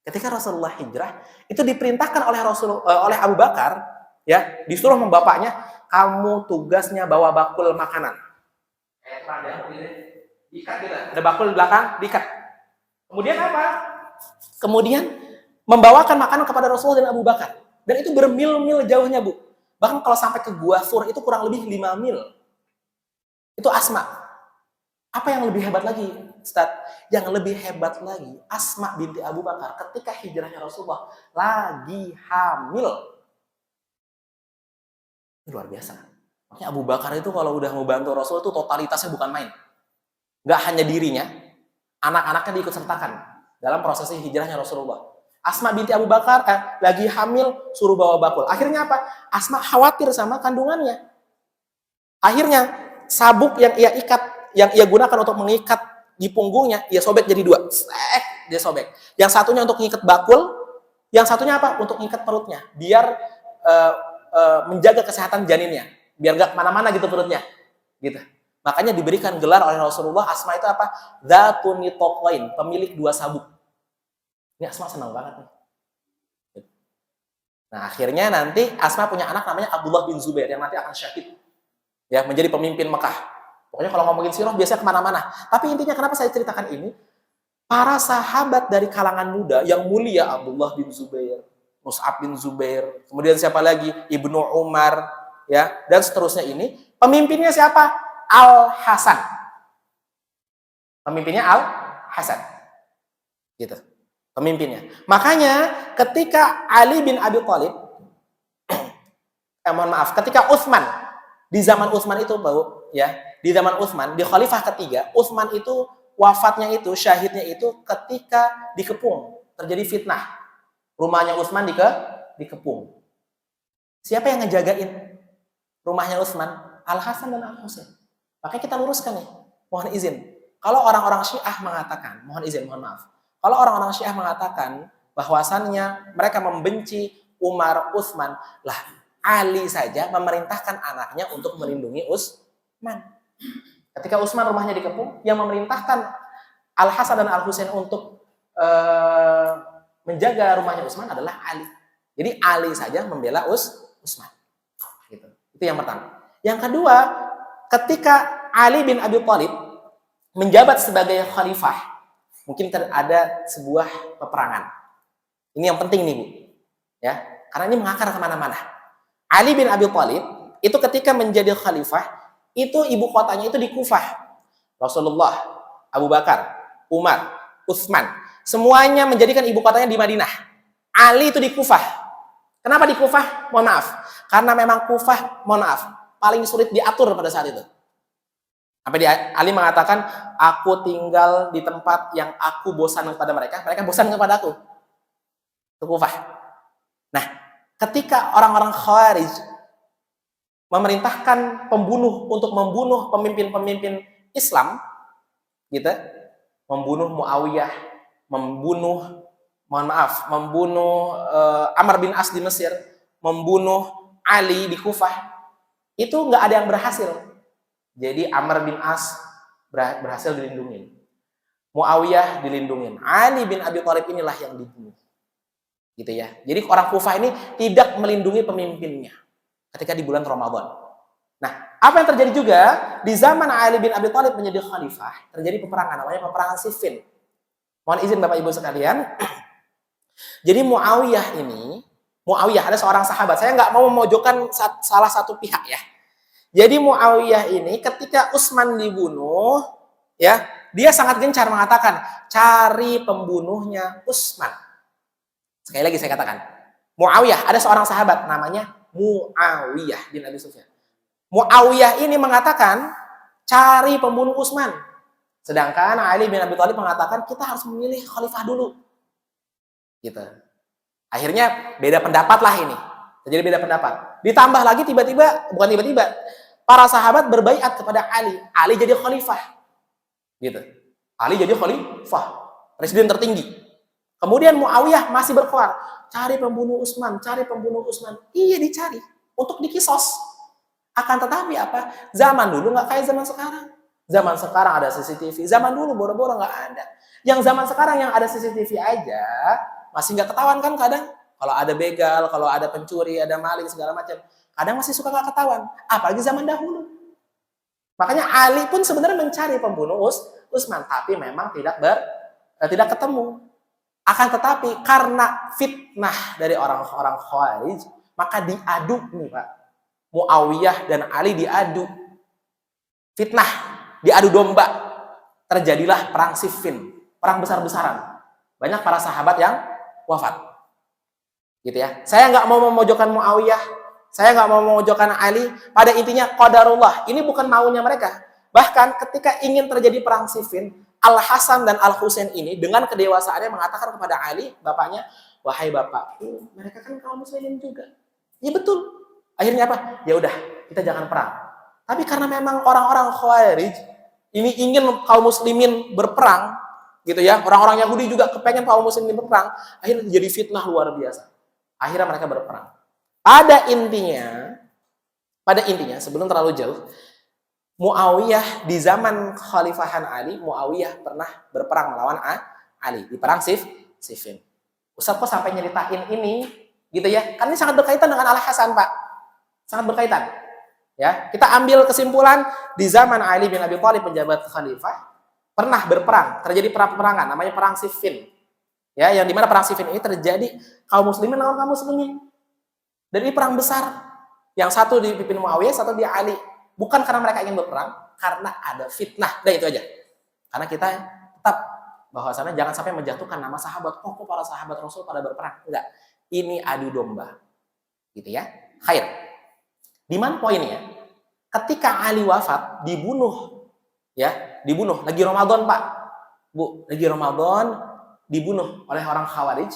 Ketika Rasulullah hijrah, itu diperintahkan oleh Abu Bakar, ya, disuruh membapaknya, kamu tugasnya bawa bakul makanan. Diikat gitu. Ada bakul di belakang, diikat. Kemudian apa? Kemudian membawakan makanan kepada Rasulullah dan Abu Bakar. Dan itu bermil-mil jauhnya, Bu. Bahkan kalau sampai ke Gua Sur itu kurang lebih 5 mil. Itu Asma. Apa yang lebih hebat lagi, Ustaz? Yang lebih hebat lagi, Asma binti Abu Bakar ketika hijrahnya Rasulullah lagi hamil. Ini luar biasa. Makanya Abu Bakar itu kalau udah mau bantu Rasul itu totalitasnya bukan main. Nggak hanya dirinya, anak-anaknya diikut sertakan dalam prosesi hijrahnya Rasulullah. Asma binti Abu Bakar lagi hamil, suruh bawa bakul. Akhirnya apa? Asma khawatir sama kandungannya. Akhirnya sabuk yang ia gunakan untuk mengikat di punggungnya, ia sobek jadi 2. Dia sobek. Yang satunya untuk mengikat bakul, yang satunya apa? Untuk mengikat perutnya, biar menjaga kesehatan janinnya, biar gak kemana-mana gitu perutnya. Gitu. Makanya diberikan gelar oleh Rasulullah, Asma itu apa? Dzatun nitaqain, pemilik 2 sabuk. Ini Asma senang banget nih. Nah, akhirnya nanti Asma punya anak namanya Abdullah bin Zubair yang nanti akan syahid. Ya, menjadi pemimpin Mekah. Pokoknya kalau ngomongin sirah biasanya kemana-mana. Tapi intinya kenapa saya ceritakan ini? Para sahabat dari kalangan muda yang mulia, Abdullah bin Zubair, Mus'ab bin Zubair, kemudian siapa lagi? Ibnu Umar, ya, dan seterusnya ini. Pemimpinnya siapa? Al-Hasan. Pemimpinnya Al-Hasan. Gitu. Pemimpinnya. Makanya ketika Ali bin Abi Thalib, ketika Utsman, di zaman Utsman itu, Bau, ya, di zaman Utsman, di khalifah ketiga, Utsman itu wafatnya itu, syahidnya itu ketika dikepung, terjadi fitnah. Rumahnya Utsman dikepung. Siapa yang ngejagain rumahnya Utsman? Al-Hasan dan Al-Husain. Makanya kita luruskan nih, mohon izin. Kalau orang-orang Syiah mengatakan, mohon maaf. Kalau orang-orang Syiah mengatakan bahwasannya mereka membenci Umar, Utsman, lah Ali saja memerintahkan anaknya untuk melindungi Utsman. Ketika Utsman rumahnya dikepung, yang memerintahkan Al-Hasan dan Al-Husain untuk menjaga rumahnya Utsman adalah Ali. Jadi Ali saja membela Utsman. Gitu. Itu yang pertama. Yang kedua, ketika Ali bin Abi Thalib menjabat sebagai khalifah, mungkin ada sebuah peperangan. Ini yang penting nih, Bu. Ya, karena ini mengakar kemana-mana. Ali bin Abi Thalib itu ketika menjadi khalifah, itu ibu kotanya itu di Kufah. Rasulullah, Abu Bakar, Umar, Utsman, semuanya menjadikan ibu kotanya di Madinah. Ali itu di Kufah. Kenapa di Kufah? Mohon maaf. Karena memang Kufah, mohon maaf, paling sulit diatur pada saat itu. Sampai Ali mengatakan, aku tinggal di tempat yang aku bosan kepada mereka bosan kepada aku. Itu Kufah. Nah, ketika orang-orang Khawarij memerintahkan pembunuh untuk membunuh pemimpin-pemimpin Islam, gitu, membunuh Muawiyah, membunuh Amr bin As di Mesir, membunuh Ali di Kufah, itu nggak ada yang berhasil. Jadi Amr bin As berhasil dilindungi, Muawiyah dilindungi, Ali bin Abi Thalib inilah yang dibunuh. Gitu ya. Jadi orang Kufah ini tidak melindungi pemimpinnya ketika di bulan Ramadan. Nah, apa yang terjadi juga di zaman Ali bin Abi Thalib menjadi khalifah, terjadi peperangan namanya peperangan Siffin. Mohon izin Bapak Ibu sekalian. Jadi Muawiyah ada seorang sahabat. Saya nggak mau memojokkan salah satu pihak ya. Jadi Muawiyah ini ketika Utsman dibunuh, ya, dia sangat gencar mengatakan, cari pembunuhnya Utsman. Sekali lagi saya katakan, Muawiyah, ada seorang sahabat namanya Muawiyah bin Abi Sufyan. Muawiyah ini mengatakan, cari pembunuh Utsman. Sedangkan Ali bin Abi Thalib mengatakan, kita harus memilih khalifah dulu. Gitu. Akhirnya beda pendapat lah ini. Terjadi beda pendapat. Ditambah lagi bukan tiba-tiba, para sahabat berbaiat kepada Ali. Ali jadi khalifah. Gitu. Ali jadi khalifah, presiden tertinggi. Kemudian Muawiyah masih berkoar, cari pembunuh Utsman, cari pembunuh Utsman. Iya dicari untuk dikisos. Akan tetapi apa? Zaman dulu nggak kayak zaman sekarang. Zaman sekarang ada CCTV. Zaman dulu boro-boro nggak ada. Yang zaman sekarang yang ada CCTV aja masih nggak ketahuan kan kadang. Kalau ada begal, kalau ada pencuri, ada maling segala macam, kadang masih suka nggak ketahuan. Apalagi zaman dahulu. Makanya Ali pun sebenarnya mencari pembunuh Utsman, tapi memang tidak ketemu. Akan tetapi karena fitnah dari orang-orang Khawarij, maka diadu nih Pak. Muawiyah dan Ali diadu. Fitnah, diadu domba. Terjadilah perang Siffin, perang besar-besaran. Banyak para sahabat yang wafat. Gitu ya. Saya nggak mau memojokkan Muawiyah, saya nggak mau memojokkan Ali. Pada intinya qadarullah. Ini bukan maunya mereka. Bahkan ketika ingin terjadi perang Siffin, Al Hasan dan Al Husain ini dengan kedewasaannya mengatakan kepada Ali, bapaknya, wahai bapakku, mereka kan kaum muslimin juga. Ya betul. Akhirnya apa? Ya udah, kita jangan perang. Tapi karena memang orang-orang Khawarij ini ingin kaum muslimin berperang, gitu ya. Orang-orang Yahudi juga kepengen kaum muslimin berperang, akhirnya jadi fitnah luar biasa. Akhirnya mereka berperang. Pada intinya sebelum terlalu jauh, Muawiyah di zaman Khalifahan Ali, Muawiyah pernah berperang melawan Ali di perang Siffin. Ustaz kok sampai nyeritain ini, gitu ya? Kan ini sangat berkaitan dengan Al Hasan Pak, sangat berkaitan. Ya, kita ambil kesimpulan di zaman Ali bin Abi Thalib penjabat khalifah pernah berperang, terjadi peperangan namanya perang Siffin. Ya, yang dimana perang Siffin ini terjadi kaum muslimin lawan kaum muslimin. Dan ini perang besar. Yang satu dipimpin Muawiyah, satu di Ali. Bukan karena mereka ingin berperang, karena ada fitnah. Dan itu aja. Karena kita tetap bahwasannya jangan sampai menjatuhkan nama sahabat. Oh, kok para sahabat Rasul pada berperang? Enggak. Ini adu domba. Gitu ya. Khair. Di mana poinnya? Ketika Ali wafat, dibunuh. Ya, dibunuh. Lagi Ramadan, Pak. Bu, lagi Ramadan, dibunuh oleh orang Khawarij.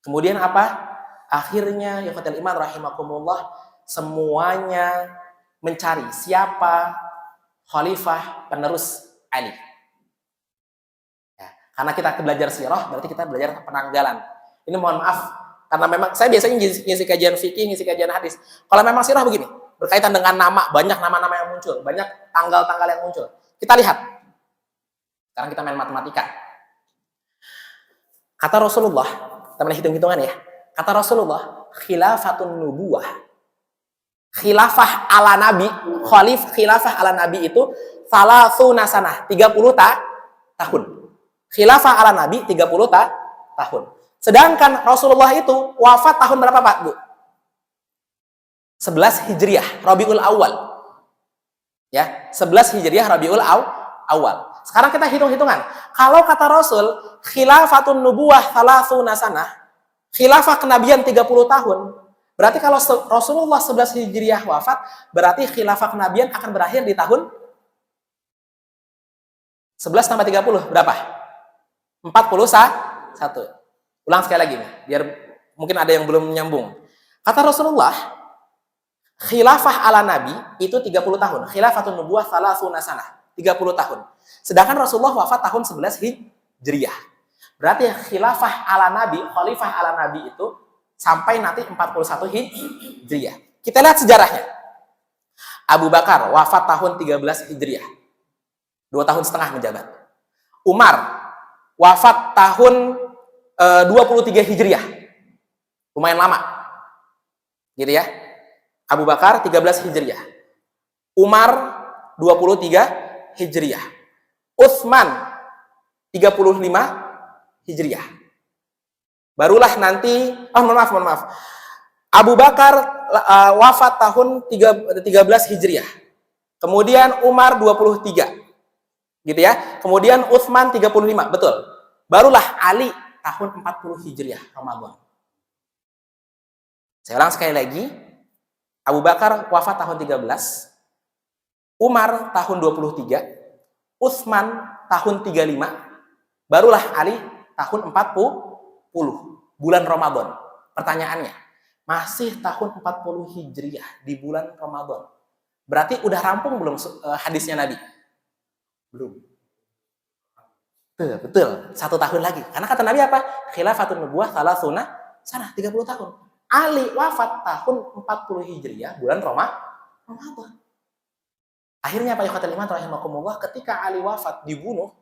Kemudian apa? Akhirnya ya khawatir iman rahimakumullah, semuanya mencari siapa khalifah penerus Ali. Ya, karena kita belajar sirah, berarti kita belajar penanggalan. Ini mohon maaf, karena memang saya biasanya ngisi kajian fikih, ngisi kajian hadis. Kalau memang sirah begini, berkaitan dengan nama, banyak nama-nama yang muncul, banyak tanggal-tanggal yang muncul. Kita lihat. Sekarang kita main matematika. Kata Rasulullah, kita main hitung-hitungan ya. Kata Rasulullah, khilafatun nubuwah. Khilafah ala Nabi, khilafah ala Nabi itu salasuna sanah, 30 tahun. Khilafah ala Nabi 30 tahun. Sedangkan Rasulullah itu wafat tahun berapa, Pak, Bu? 11 Hijriah, Rabiul Awal. Ya, 11 Hijriah Rabiul Awal. Sekarang kita hitung-hitungan. Kalau kata Rasul, khilafatun nubuwah salasuna sanah, khilafah kenabian 30 tahun. Berarti kalau Rasulullah 11 Hijriah wafat, berarti khilafah kenabian akan berakhir di tahun 11 tambah 30 berapa? 41. Ulang sekali lagi nih, biar mungkin ada yang belum nyambung. Kata Rasulullah, khilafah ala Nabi itu 30 tahun. Khilafatun nubuwah salasuna sanah, 30 tahun. Sedangkan Rasulullah wafat tahun 11 Hijriah. Berarti khilafah ala Nabi, khalifah ala Nabi itu sampai nanti 41 Hijriah. Kita lihat sejarahnya. Abu Bakar wafat tahun 13 Hijriah. 2 tahun setengah menjabat. Umar wafat tahun 23 Hijriah. Lumayan lama. Gitu ya. Abu Bakar 13 Hijriah. Umar 23 Hijriah. Utsman 35 Hijriah. Barulah nanti, mohon maaf. Abu Bakar wafat tahun 13 Hijriah. Kemudian Umar 23. Gitu ya. Kemudian Utsman 35, betul. Barulah Ali tahun 40 Hijriah Ramadan. Saya ulang sekali lagi. Abu Bakar wafat tahun 13, Umar tahun 23, Utsman tahun 35, barulah Ali tahun 40 bulan Ramadan. Pertanyaannya, masih tahun 40 Hijriah di bulan Ramadan. Berarti udah rampung belum hadisnya Nabi? Belum. Betul. 1 tahun lagi. Karena kata Nabi apa? Khilafatun nubuwah salasuna sana 30 tahun. Ali wafat tahun 40 Hijriah bulan Ramadan. Akhirnya Pak Ikhwatul Iman rahimakumullah, ketika Ali wafat dibunuh,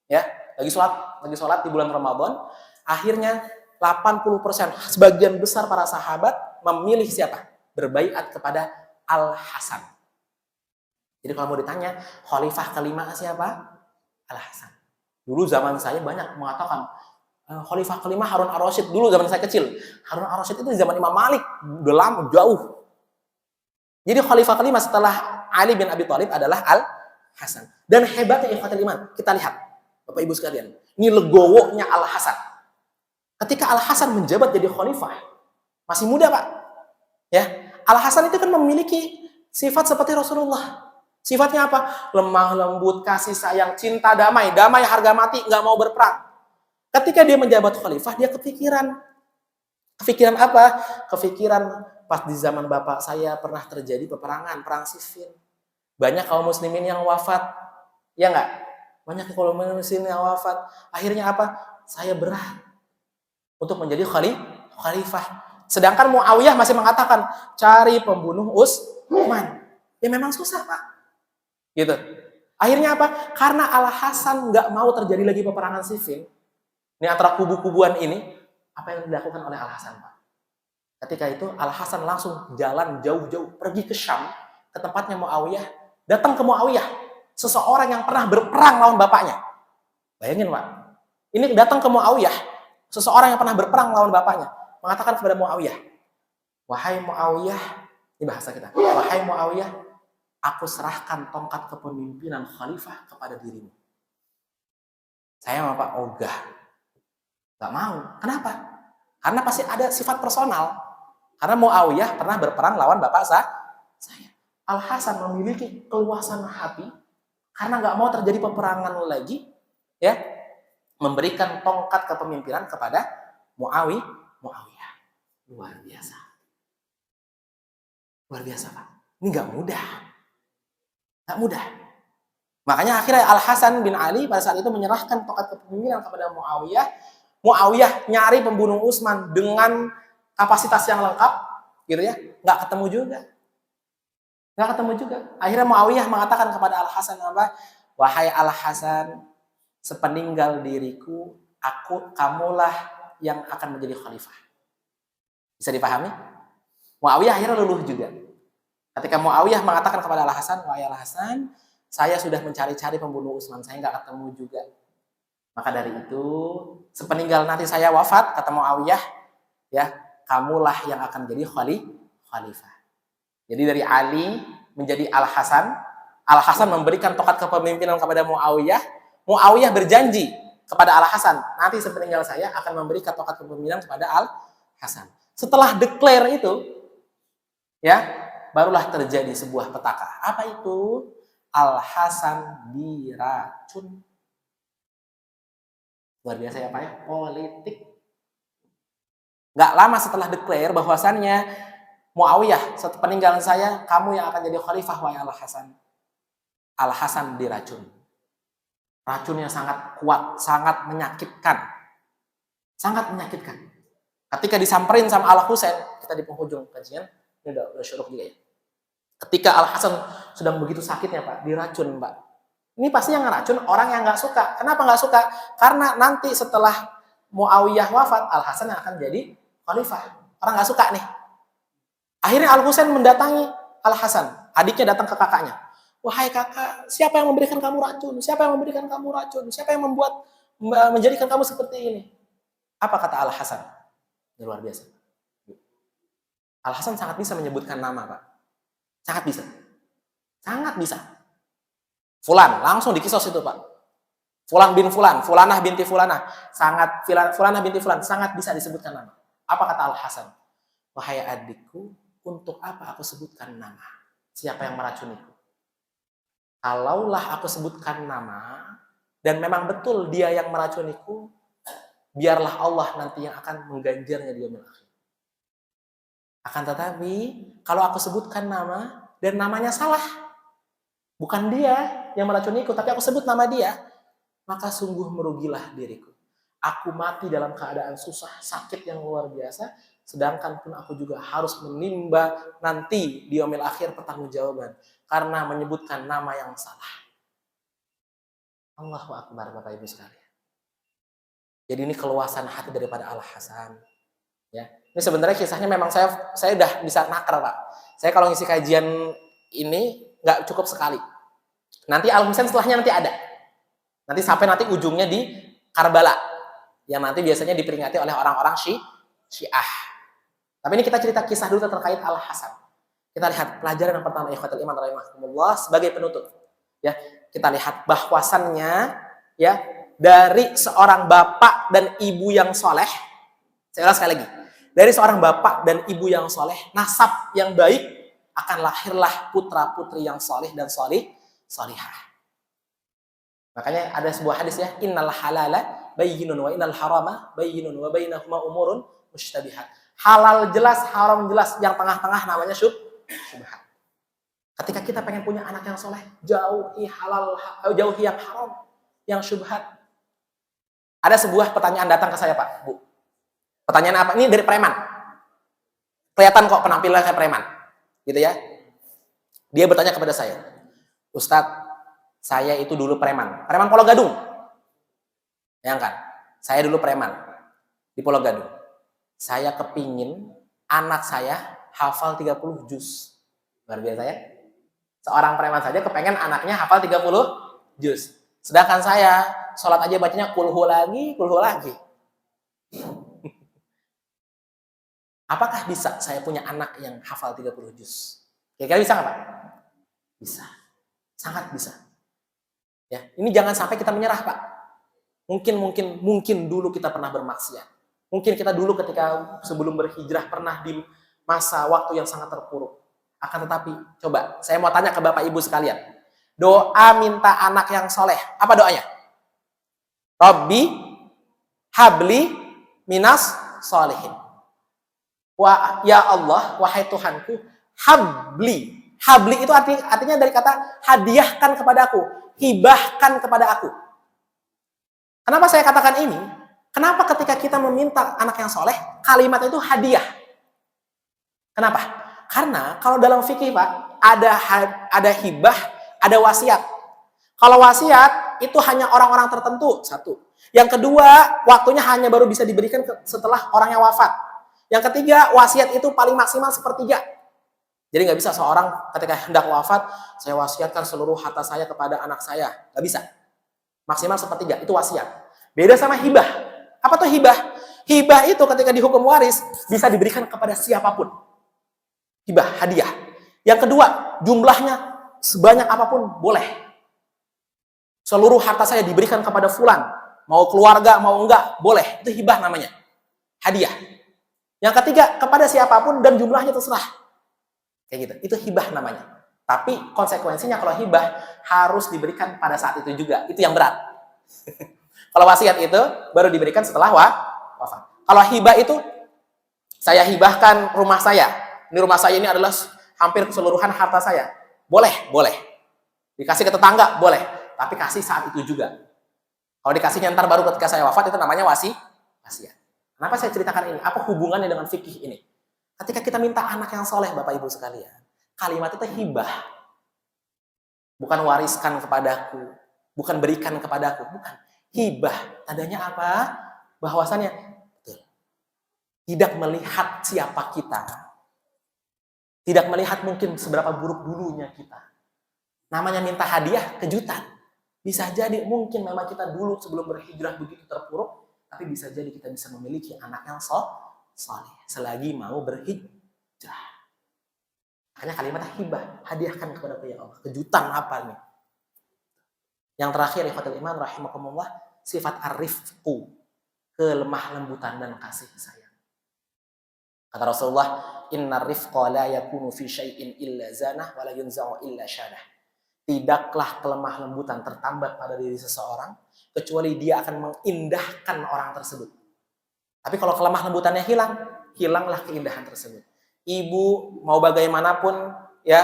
ya, lagi sholat di bulan Ramadan, akhirnya 80%, sebagian besar para sahabat memilih siapa? Berbaiat kepada Al-Hasan. Jadi kalau mau ditanya, khalifah kelima siapa? Al-Hasan. Dulu zaman saya banyak mengatakan, khalifah kelima Harun ar-Rasyid. Dulu zaman saya kecil, Harun ar-Rasyid itu di zaman Imam Malik, udah lama, jauh. Jadi khalifah kelima setelah Ali bin Abi Thalib adalah Al-Hasan. Dan hebatnya ikhwatul iman, kita lihat Bapak Ibu sekalian, ini legowonya Al-Hasan. Ketika Al-Hasan menjabat jadi khalifah, masih muda Pak. Ya, Al-Hasan itu kan memiliki sifat seperti Rasulullah. Sifatnya apa? Lemah lembut, kasih sayang, cinta damai harga mati, nggak mau berperang. Ketika dia menjabat khalifah, dia kepikiran apa? Kepikiran pas di zaman bapak saya pernah terjadi peperangan, perang sifil. Banyak kaum muslimin yang wafat, ya nggak? Banyak kaum muslimin yang wafat. Akhirnya apa? Saya berat untuk menjadi khalifah. Sedangkan Muawiyah masih mengatakan, cari pembunuh Utsman. Ya memang susah Pak. Gitu. Akhirnya apa? Karena Al-Hasan nggak mau terjadi lagi peperangan sifil. Ini antara kubu-kubuan ini, apa yang dilakukan oleh Al-Hasan, Pak? Ketika itu Al-Hasan langsung jalan jauh-jauh, pergi ke Syam, ke tempatnya Muawiyah, datang ke Muawiyah, seseorang yang pernah berperang lawan bapaknya. Bayangin, Pak. Ini datang ke Muawiyah, seseorang yang pernah berperang lawan bapaknya, mengatakan kepada Muawiyah, wahai Muawiyah, ini bahasa kita, wahai Muawiyah, aku serahkan tongkat kepemimpinan khalifah kepada dirimu. Saya sama Pak ogah. Gak mau. Kenapa? Karena pasti ada sifat personal. Karena Muawiyah pernah berperang lawan bapak saya. Al-Hasan memiliki keluasan hati karena gak mau terjadi peperangan lagi, ya, memberikan tongkat kepemimpinan kepada Muawiyah. Luar biasa. Luar biasa, Pak. Ini gak mudah. Gak mudah. Makanya akhirnya Al-Hasan bin Ali pada saat itu menyerahkan tongkat kepemimpinan kepada Muawiyah. Muawiyah nyari pembunuh Utsman dengan kapasitas yang lengkap, gitu ya, nggak ketemu juga. Akhirnya Muawiyah mengatakan kepada Al-Hasan apa? Wahai Al-Hasan, sepeninggal diriku, kamulah yang akan menjadi khalifah. Bisa dipahami? Muawiyah akhirnya luluh juga. Ketika Muawiyah mengatakan kepada Al-Hasan, wahai Al-Hasan, saya sudah mencari-cari pembunuh Utsman, saya nggak ketemu juga. Maka dari itu, sepeninggal nanti saya wafat, kata Muawiyah, ya, kamulah yang akan jadi khalifah. Jadi dari Ali menjadi Al-Hasan, Al-Hasan memberikan tongkat kepemimpinan kepada Muawiyah, Muawiyah berjanji kepada Al-Hasan, nanti sepeninggal saya akan memberikan tongkat kepemimpinan kepada Al-Hasan. Setelah declare itu, ya, barulah terjadi sebuah petaka. Apa itu? Al-Hasan diracun. Luar biasa ya Pak ya, politik. Gak lama setelah declare bahwasannya Muawiyah, setelah peninggalan saya, kamu yang akan jadi khalifah, wahai Al-Hasan. Al-Hasan diracun. Racunnya sangat kuat, sangat menyakitkan. Sangat menyakitkan. Ketika disamperin sama Al-Husain, kita di penghujung kajian, ini udah syuruk juga ya. Ketika Al-Hasan sedang begitu sakitnya Pak, diracun Pak. Ini pasti yang ngeracun orang yang nggak suka. Kenapa nggak suka? Karena nanti setelah Muawiyah wafat, Al-Hasan yang akan jadi khalifah. Orang nggak suka nih. Akhirnya Al-Husain mendatangi Al-Hasan. Adiknya datang ke kakaknya. Wahai kakak, siapa yang memberikan kamu racun? Siapa yang memberikan kamu racun? Siapa yang menjadikan kamu seperti ini? Apa kata Al-Hasan? Ini luar biasa. Al-Hasan sangat bisa menyebutkan nama, Pak. Sangat bisa. Sangat bisa. Fulan, langsung dikisos itu, Pak. Fulan bin Fulan, Fulanah binti Fulanah. Fulanah binti Fulan, sangat bisa disebutkan nama. Apa kata Al-Hasan? Wahai adikku, untuk apa aku sebutkan nama? Siapa yang meracuniku? Kalaulah aku sebutkan nama, dan memang betul dia yang meracuniku, biarlah Allah nanti yang akan mengganjarnya di yaumil akhir. Akan tetapi, kalau aku sebutkan nama, dan namanya salah, bukan dia yang meracuniku, tapi aku sebut nama dia, maka sungguh merugilah diriku. Aku mati dalam keadaan susah, sakit yang luar biasa, sedangkan pun aku juga harus menimba nanti di yaumil akhir pertanggungjawaban karena menyebutkan nama yang salah. Allahu Akbar, Bapak Ibu sekalian. Jadi ini keluasan hati daripada Al-Hasan. Ya, ini sebenarnya kisahnya memang saya udah bisa nakar, Pak. Saya kalau ngisi kajian ini nggak cukup sekali. Nanti Al-Husain setelahnya nanti ada. Nanti sampai nanti ujungnya di Karbala. Yang nanti biasanya diperingati oleh orang-orang Syiah. Tapi ini kita cerita kisah dulu terkait Al-Hasan. Kita lihat pelajaran yang pertama, ikhwatul iman rahimakumullah, sebagai penutup. Ya, kita lihat bahwasannya ya dari seorang bapak dan ibu yang soleh. Saya ulang sekali lagi. Dari seorang bapak dan ibu yang soleh, nasab yang baik, akan lahirlah putra-putri yang soleh dan solihah. Makanya ada sebuah hadis ya, innal halala bayyinun wa innal harama bayyinun wa bainahuma umurun mushtabihat. Halal jelas, haram jelas, yang tengah-tengah namanya syubhat. Ketika kita pengen punya anak yang soleh, jauhi halal, jauhi yang haram, yang syubhat. Ada sebuah pertanyaan datang ke saya, Pak, Bu. Pertanyaan apa? Ini dari preman. Kelihatan kok penampilannya kayak preman. Gitu ya. Dia bertanya kepada saya, Ustadz, saya itu dulu preman. Preman Pulau Gadung. Bayangkan, saya dulu preman di Pulau Gadung. Saya kepingin anak saya hafal 30 juz. Luar biasa ya. Seorang preman saja kepengen anaknya hafal 30 juz. Sedangkan saya, sholat aja bacanya kulhu lagi. Apakah bisa saya punya anak yang hafal 30 juz? Kira-kira bisa nggak, Pak? Bisa. Sangat bisa. Ya, ini jangan sampai kita menyerah, Pak. Mungkin dulu kita pernah bermaksiat. Mungkin kita dulu ketika sebelum berhijrah pernah di masa waktu yang sangat terpuruk. Akan tetapi, coba saya mau tanya ke Bapak Ibu sekalian. Doa minta anak yang soleh. Apa doanya? Rabbi habli minas solehin. Ya Allah, wahai Tuhanku, habli. Habli itu artinya dari kata hadiahkan kepadaku, hibahkan kepada aku. Kenapa saya katakan ini? Kenapa ketika kita meminta anak yang soleh, kalimat itu hadiah? Kenapa? Karena kalau dalam fikih, Pak, ada hibah, ada wasiat. Kalau wasiat itu hanya orang-orang tertentu, satu. Yang kedua, waktunya hanya baru bisa diberikan setelah orangnya wafat. Yang ketiga, wasiat itu paling maksimal sepertiga. Jadi nggak bisa seorang ketika hendak wafat, saya wasiatkan seluruh harta saya kepada anak saya. Nggak bisa. Maksimal sepertiga, itu wasiat. Beda sama hibah. Apa tuh hibah? Hibah itu ketika dihukum waris, bisa diberikan kepada siapapun. Hibah, hadiah. Yang kedua, jumlahnya sebanyak apapun boleh. Seluruh harta saya diberikan kepada fulan. Mau keluarga, mau enggak, boleh. Itu hibah namanya. Hadiah. Yang ketiga, kepada siapapun dan jumlahnya terserah. Kayak gitu. Itu hibah namanya. Tapi konsekuensinya kalau hibah harus diberikan pada saat itu juga. Itu yang berat. Kalau wasiat itu baru diberikan setelah wafat. Kalau hibah itu saya hibahkan rumah saya. Ini rumah saya ini adalah hampir keseluruhan harta saya. Boleh. Dikasih ke tetangga, boleh. Tapi kasih saat itu juga. Kalau dikasihnya ntar baru ketika saya wafat, itu namanya wasiat. Kenapa saya ceritakan ini? Apa hubungannya dengan fikih ini? Ketika kita minta anak yang soleh, Bapak Ibu sekalian, kalimat itu hibah. Bukan wariskan kepadaku, bukan berikan kepadaku, bukan. Hibah. Tandanya apa? Bahwasannya, betul. tidak melihat siapa kita, tidak melihat mungkin seberapa buruk dulunya kita. Namanya minta hadiah, kejutan. Bisa jadi mungkin memang kita dulu sebelum berhijrah begitu terpuruk, tapi bisa jadi kita bisa memiliki anak yang soleh selagi mau berhijrah. Makanya kalimat hibah, hadiahkan kepada Allah. Kejutan apa nih? Yang terakhir, ikhwatul iman rahimakumullah, sifat ar-rifqu, kelemah lembutan dan kasih sayang. Kata Rasulullah, innar rifqa la yakunu fi syai'in illa zanah wa la yunza'u illa syanah. Tidaklah kelemah lembutan tertambat pada diri seseorang kecuali dia akan mengindahkan orang tersebut. Tapi kalau kelemah lembutannya hilang, hilanglah keindahan tersebut. Ibu mau bagaimanapun ya,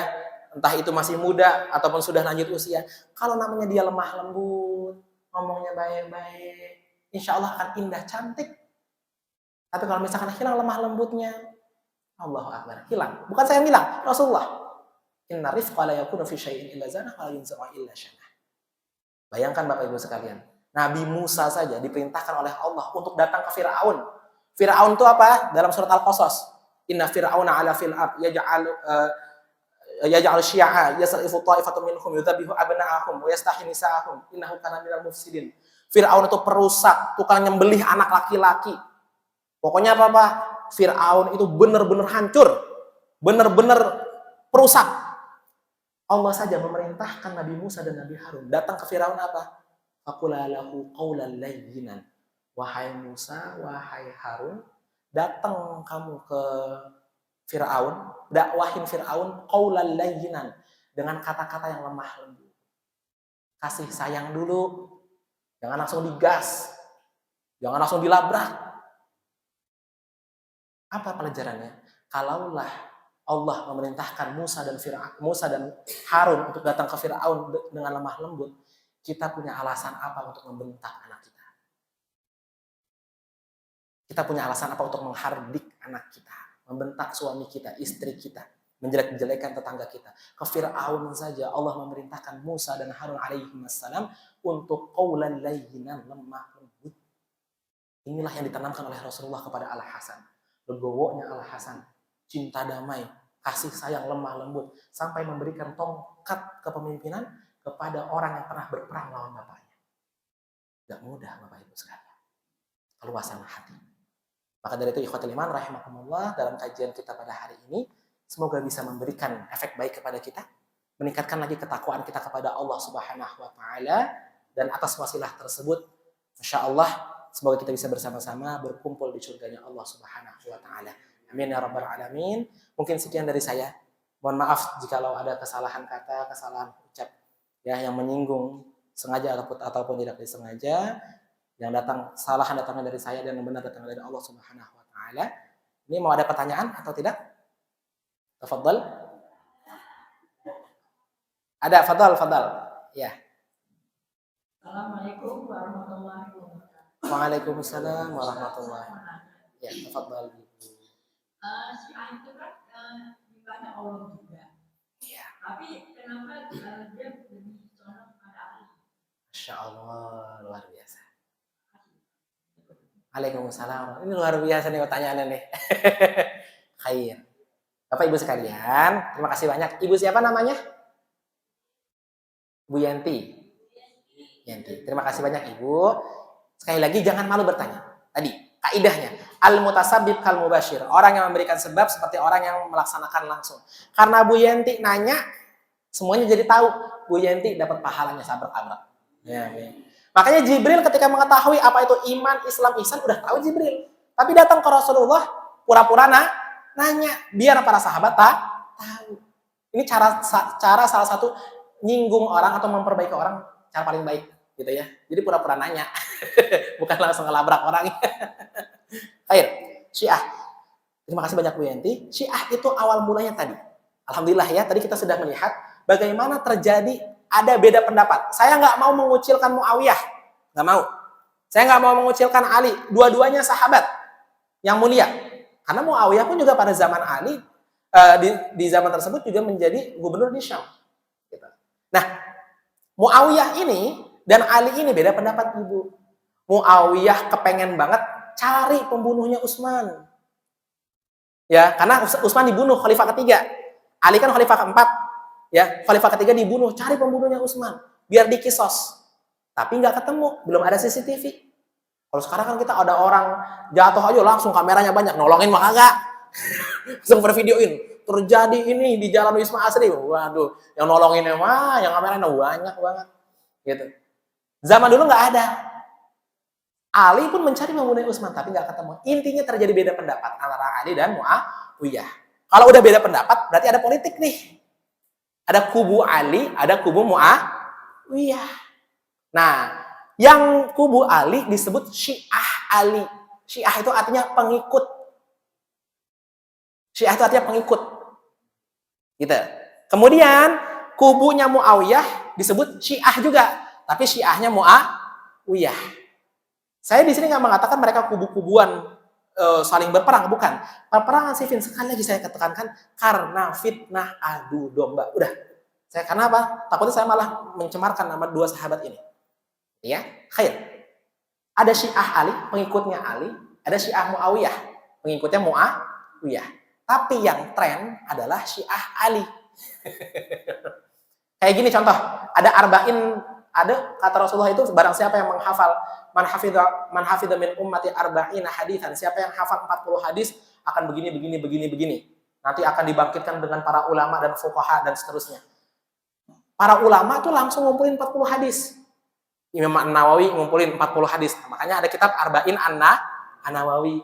entah itu masih muda ataupun sudah lanjut usia, kalau namanya dia lemah lembut, ngomongnya baik-baik, insya Allah akan indah, cantik. Tapi kalau misalkan hilang lemah lembutnya, Allahu Akbar, hilang. Bukan saya yang bilang, Rasulullah. Inna rifqa la yakunu fi syai'in illa zanah wa la yunza'u illa syanah. Bayangkan Bapak Ibu sekalian, Nabi Musa saja diperintahkan oleh Allah untuk datang ke Firaun. Firaun itu apa? Dalam surat Al-Qasas, inna fir'auna 'ala fil ard yaj'al syi'a yasrifu ta'ifatun minhum yudzabihu abna'ahum wa yastahyi nisa'ahum innahu kana minal mufsidin. Firaun itu perusak, tukang nyembelih anak laki-laki. Pokoknya apa Pak? Firaun itu benar-benar hancur, benar-benar perusak. Allah saja memerintahkan Nabi Musa dan Nabi Harun datang ke Firaun apa? Faqula lahu qawlan layyinan. Wahai Musa, wahai Harun, datang kamu ke Firaun, dakwahin Firaun qawlan layyinan, dengan kata-kata yang lemah lembut. Kasih sayang dulu, jangan langsung digas, jangan langsung dilabrak. Apa pelajarannya? Kalaulah Allah memerintahkan Musa dan Harun untuk datang ke Firaun dengan lemah lembut, kita punya alasan apa untuk membentak anak kita? Kita punya alasan apa untuk menghardik anak kita, membentak suami kita, istri kita, menjelek-jelekan tetangga kita? Ke Firaun saja Allah memerintahkan Musa dan Harun alaihissalam untuk qaulan layyinan, lemah lembut. Inilah yang ditanamkan oleh Rasulullah kepada Al-Hasan. Legowonya Al-Hasan, cinta damai, kasih sayang, lemah lembut, sampai memberikan tongkat kepemimpinan kepada orang yang pernah berperang lawan bapaknya. Gak mudah Bapak Ibu sekalian. Keluasan hati. Maka dari itu ikhwatul iman rahimakumullah, dalam kajian kita pada hari ini, semoga bisa memberikan efek baik kepada kita, meningkatkan lagi ketakwaan kita kepada Allah Subhanahu wa taala, dan atas wasilah tersebut insyaallah semoga kita bisa bersama-sama berkumpul di surganya Allah Subhanahu wa taala. Amin ya rabbal alamin. Mungkin sekian dari saya. Mohon maaf jikalau ada kesalahan kata, kesalahan ucap ya yang menyinggung sengaja ataupun tidak disengaja. Yang datangnya dari saya dan yang benar datangnya dari Allah Subhanahu wa taala. Ini mau ada pertanyaan atau tidak? Tafadhal. Ada, fadhal. Ya. Assalamualaikum warahmatullahi wabarakatuh. Waalaikumsalam warahmatullahi wabarakatuh. Ya, tafadhal. Si A itu kan dibanyak Allah juga. Iya. Tapi kenapa dia lebih condong pada Ali? Masya Allah, luar biasa. Waalaikumsalam. Ini luar biasa nih pertanyaannya nih. Khair. Bapak Ibu sekalian, terima kasih banyak. Ibu siapa namanya? Bu Yanti. Yanti. Terima kasih banyak Ibu. Sekali lagi jangan malu bertanya. Tadi kaidahnya al-mutasabbib kal mubashir. Orang yang memberikan sebab seperti orang yang melaksanakan langsung. Karena Bu Yanti nanya, semuanya jadi tahu. Bu Yanti dapat pahalanya sabrak-abrak. Ya, ya. Makanya Jibril ketika mengetahui apa itu iman, Islam, ihsan udah tahu Jibril. Tapi datang ke Rasulullah pura-pura nanya biar para sahabat tahu. Ini cara salah satu nyinggung orang atau memperbaiki orang cara paling baik gitu ya. Jadi pura-pura nanya. Bukan langsung ngelabrak orang. Baik, Syiah. Terima kasih banyak Bu Yanti. Syiah itu awal mulanya tadi. Alhamdulillah ya, tadi kita sudah melihat bagaimana terjadi ada beda pendapat. Saya nggak mau mengucilkan Muawiyah. Nggak mau. Saya nggak mau mengucilkan Ali. Dua-duanya sahabat yang mulia. Karena Muawiyah pun juga pada zaman Ali, di zaman tersebut juga menjadi gubernur di Syam. Nah, Muawiyah ini dan Ali ini beda pendapat Ibu. Muawiyah kepengen banget cari pembunuhnya Utsman. Ya, karena Utsman dibunuh khalifah ketiga. Ali kan khalifah keempat. Ya, khalifah ketiga dibunuh, cari pembunuhnya Utsman biar dikisos. Tapi nggak ketemu, belum ada CCTV. Kalau sekarang kan kita ada orang jatuh aja langsung kameranya banyak, nolongin mah kagak. Langsung bervideoin. Terjadi ini di Jalan Wisma Asri. Waduh, yang nolonginnya mah, yang kameranya banyak banget. Gitu. Zaman dulu nggak ada. Ali pun mencari membunuh Utsman, tapi nggak ketemu. Intinya terjadi beda pendapat antara Ali dan Muawiyah. Kalau udah beda pendapat, berarti ada politik nih. Ada kubu Ali, ada kubu Muawiyah. Nah, yang kubu Ali disebut Syiah Ali. Syiah itu artinya pengikut. Syiah itu artinya pengikut. Gitu. Kemudian kubunya Muawiyah disebut Syiah juga, tapi Syiahnya Muawiyah. Saya di sini nggak mengatakan mereka kubu-kubuan saling berperang, bukan. Perperangan sifil, sekali lagi saya katakan karena fitnah adu domba. Udah. Karena apa? Takutnya saya malah mencemarkan nama dua sahabat ini. Ya, khair. Ada Syiah Ali, pengikutnya Ali, ada Syiah Muawiyah, pengikutnya Muawiyah. Tapi yang tren adalah Syiah Ali. Kayak gini contoh, ada arba'in, ada kata Rasulullah itu barang siapa yang menghafal man hafidha min ummati arba'ina haditsan, siapa yang hafal 40 hadis akan begini. Nanti akan dibangkitkan dengan para ulama dan fuqaha dan seterusnya. Para ulama tuh langsung ngumpulin 40 hadis. Imam An-Nawawi ngumpulin 40 hadis. Makanya ada kitab Arba'in An-Nawawi.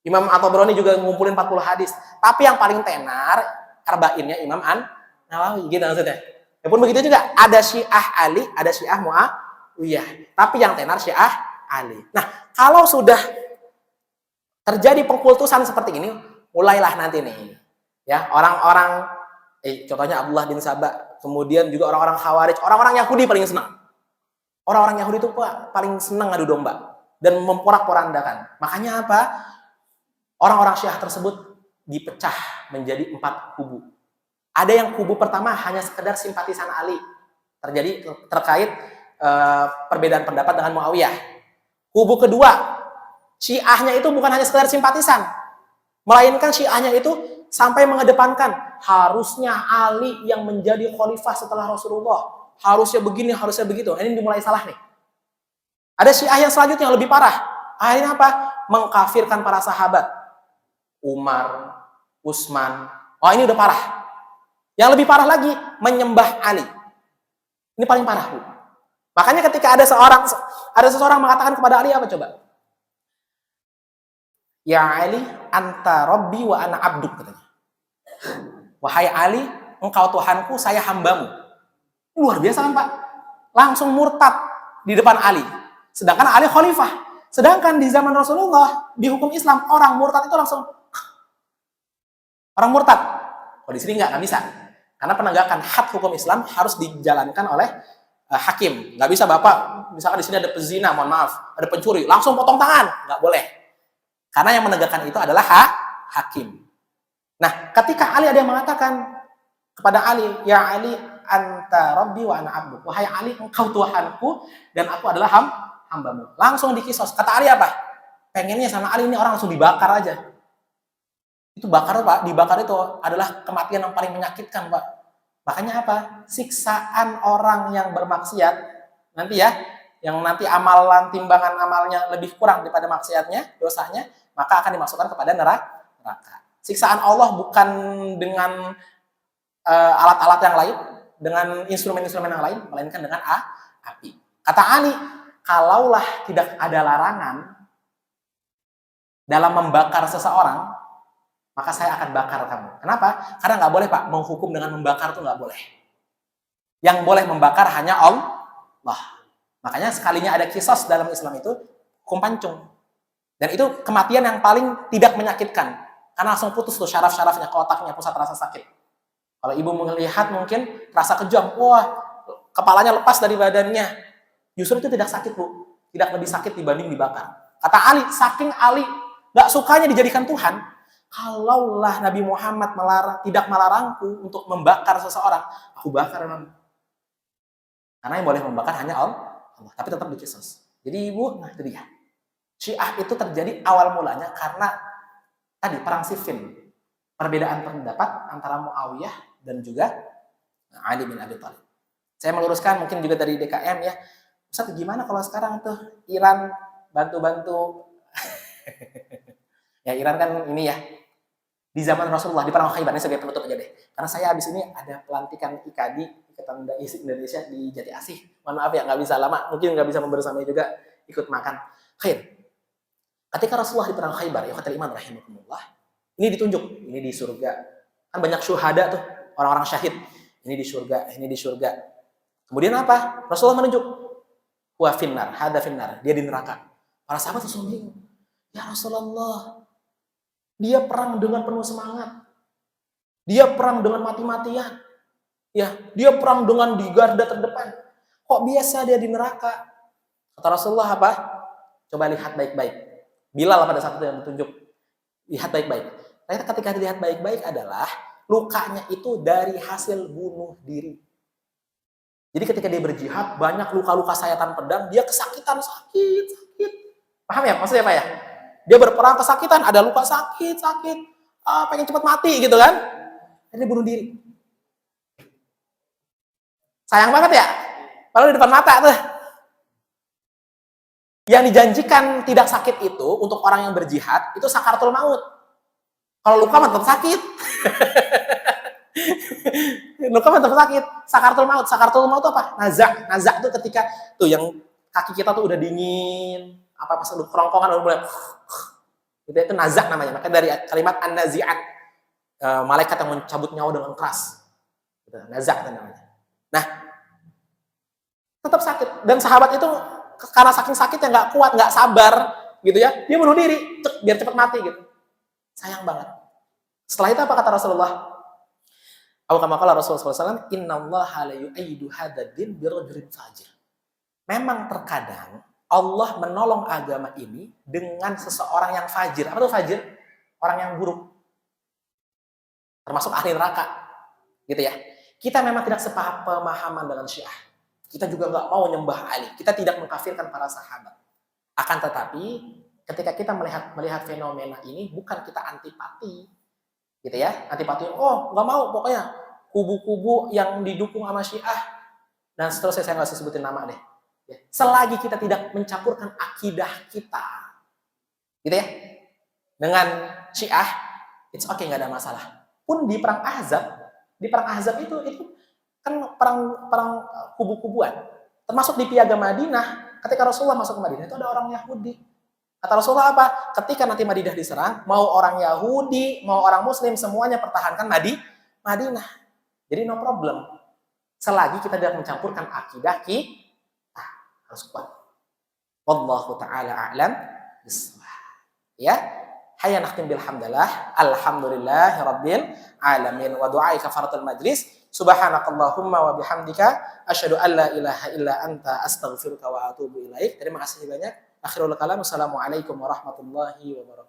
Imam At-Tabrani juga ngumpulin 40 hadis. Tapi yang paling tenar Arba'innya Imam An-Nawawi, gitu maksudnya. Ya pun begitu juga, ada Syiah Ali, ada Syiah Muawiyah. Tapi yang tenar Syiah Ali. Nah, kalau sudah terjadi pengkultusan seperti ini, mulailah nanti nih. Ya, orang-orang contohnya Abdullah bin Sabah, kemudian juga orang-orang Khawarij, orang-orang Yahudi paling senang. Orang-orang Yahudi itu paling senang adu domba dan memporak-porandakan. Makanya apa? Orang-orang Syiah tersebut dipecah menjadi 4 kubu. Ada yang kubu pertama hanya sekedar simpatisan Ali, terkait perbedaan pendapat dengan Muawiyah. Kubu kedua, Syiahnya itu bukan hanya sekedar simpatisan, melainkan Syiahnya itu sampai mengedepankan harusnya Ali yang menjadi khalifah setelah Rasulullah, harusnya begini, harusnya begitu. Ini dimulai salah nih. Ada Syiah yang selanjutnya yang lebih parah. Akhirnya apa? Mengkafirkan para sahabat. Umar, Utsman. Oh, ini udah parah. Yang lebih parah lagi, menyembah Ali. Ini paling parah, Bu. Makanya ketika ada seseorang mengatakan kepada Ali apa coba? Ya Ali, anta Rabbi wa ana abduk, katanya. Wahai Ali, engkau Tuhanku, saya hambamu. Luar biasa kan, Pak? Langsung murtad di depan Ali. Sedangkan Ali khalifah. Sedangkan di zaman Rasulullah, di hukum Islam, orang murtad itu langsung orang murtad. Oh, di sini nggak bisa. Karena penegakan hak hukum Islam harus dijalankan oleh hakim. Nggak bisa Bapak, misalkan di sini ada pezina, mohon maaf, ada pencuri, langsung potong tangan. Nggak boleh. Karena yang menegakkan itu adalah hakim. Nah, ketika Ali ada yang mengatakan kepada Ali, ya Ali, anta Rabbi wa ana abdu. Wahai Ali, engkau Tuhanku dan aku adalah hambamu. Langsung dikisos. Kata Ali apa? Pengennya sama Ali ini orang langsung dibakar aja. Itu bakar, Pak, dibakar itu adalah kematian yang paling menyakitkan, Pak. Makanya apa? Siksaan orang yang bermaksiat nanti ya, yang nanti amalan timbangan amalnya lebih kurang daripada maksiatnya, dosanya, maka akan dimasukkan kepada neraka. Siksaan Allah bukan dengan alat-alat yang lain, dengan instrumen-instrumen yang lain, melainkan dengan api. Kata Ali, kalaulah tidak ada larangan dalam membakar seseorang, maka saya akan bakar kamu. Kenapa? Karena nggak boleh, Pak, menghukum dengan membakar itu nggak boleh. Yang boleh membakar hanya Allah. Makanya sekalinya ada kisos dalam Islam itu hukum pancung. Dan itu kematian yang paling tidak menyakitkan. Karena langsung putus tuh syaraf-syarafnya, ke otaknya, pusat rasa sakit. Kalau ibu melihat mungkin rasa kejam, wah kepalanya lepas dari badannya. Justru itu tidak sakit, Bu. Tidak lebih sakit dibanding dibakar. Kata Ali, saking Ali nggak sukanya dijadikan Tuhan, kalaulah Nabi Muhammad tidak melarangku untuk membakar seseorang, aku bakar memang. Karena yang boleh membakar hanya Allah, tapi tetap dikisos. Jadi ibu, nah itu dia. Syiah itu terjadi awal mulanya karena tadi perang Siffin, perbedaan pendapat antara Muawiyah dan juga Ali bin Abi Thalib. Saya meluruskan mungkin juga dari DKM ya. Ustaz, gimana kalau sekarang tuh Iran bantu-bantu ya Iran kan ini ya di zaman Rasulullah di perang Khaybar, ini sebagai penutup aja deh. Karena saya habis ini ada pelantikan IKADI, Ikatan Dai Indonesia di Jati Asih. Mohon maaf ya nggak bisa lama, mungkin nggak bisa membersamai juga ikut makan. Khair. Ketika Rasulullah di perang Khaybar, ikhwatul iman rahimakumullah, ini ditunjuk, ini di surga. Kan banyak syuhada tuh, orang-orang syahid. Ini di surga, ini di surga. Kemudian apa? Rasulullah menunjuk, wa finnar, hada finnar, dia di neraka. Para sahabat langsung bingung. Ya Rasulullah, dia perang dengan penuh semangat. Dia perang dengan mati-matian. Ya, dia perang dengan di garda terdepan. Kok biasa dia di neraka? Kata Rasulullah apa? Coba lihat baik-baik. Bilal pada saat itu yang ditunjuk. Lihat baik-baik. Ternyata ketika dilihat baik-baik adalah lukanya itu dari hasil bunuh diri. Jadi ketika dia berjihad, banyak luka-luka sayatan pedang, dia kesakitan, sakit. Paham ya? Maksudnya apa ya? Dia berperang kesakitan, ada luka sakit, pengen cepat mati gitu kan. Jadi dia bunuh diri. Sayang banget ya? Padahal di depan mata tuh. Yang dijanjikan tidak sakit itu untuk orang yang berjihad, itu sakaratul maut. Kalau luka mah tetap sakit. Luka mah tetap sakit. Sakaratul maut. Sakaratul maut itu apa? Nazak. Nazak itu ketika tuh yang kaki kita tuh udah dingin, apa pas udah kerongkongan udah mulai itu nazak namanya. Maka dari kalimat an-nazi'at, malaikat yang mencabut nyawa dengan keras. Itu nazak namanya. Nah, tetap sakit dan sahabat itu karena saking sakitnya nggak kuat, nggak sabar gitu ya, dia bunuh diri biar cepat mati gitu. Sayang banget. Setelah itu apa kata Rasulullah? Abu kama qala Rasulullah SAW, innallaha la yu'ayyidu hadzal din birajulin fajir. Memang terkadang Allah menolong agama ini dengan seseorang yang fajir. Apa itu fajir? Orang yang buruk. Termasuk ahli neraka. Gitu ya. Kita memang tidak sepemahaman dengan Syiah. Kita juga nggak mau nyembah Ali. Kita tidak mengkafirkan para sahabat. Akan tetapi, ketika kita melihat fenomena ini, bukan kita antipati. Gitu ya. Antipati, oh nggak mau pokoknya. Kubu-kubu yang didukung sama Syiah. Dan seterusnya saya nggak usah sebutin nama deh. Selagi kita tidak mencampurkan akidah kita, gitu ya, dengan Syiah, it's okay, nggak ada masalah. Pun di perang Ahzab itu kan perang kubu-kubuan, termasuk di Piagam Madinah. Ketika Rasulullah masuk ke Madinah itu ada orang Yahudi. Kata Rasulullah apa? Ketika nanti Madinah diserang, mau orang Yahudi, mau orang Muslim, semuanya pertahankan Madinah. Jadi no problem. Selagi kita tidak mencampurkan akidah kita harus kuat. Wallahu ta'ala a'lam bissawab. Ya. Hayya nakhtim bilhamdalillah. Alhamdulillahi rabbil alamin. Wa du'ai kafaratul majlis. Subhanakallahumma wa bihamdika asyhadu an la ilaha illa anta astaghfiruka wa atubu ilaik. Terima kasih banyak. Akhirul kalam. Assalamualaikum warahmatullahi wabarakatuh.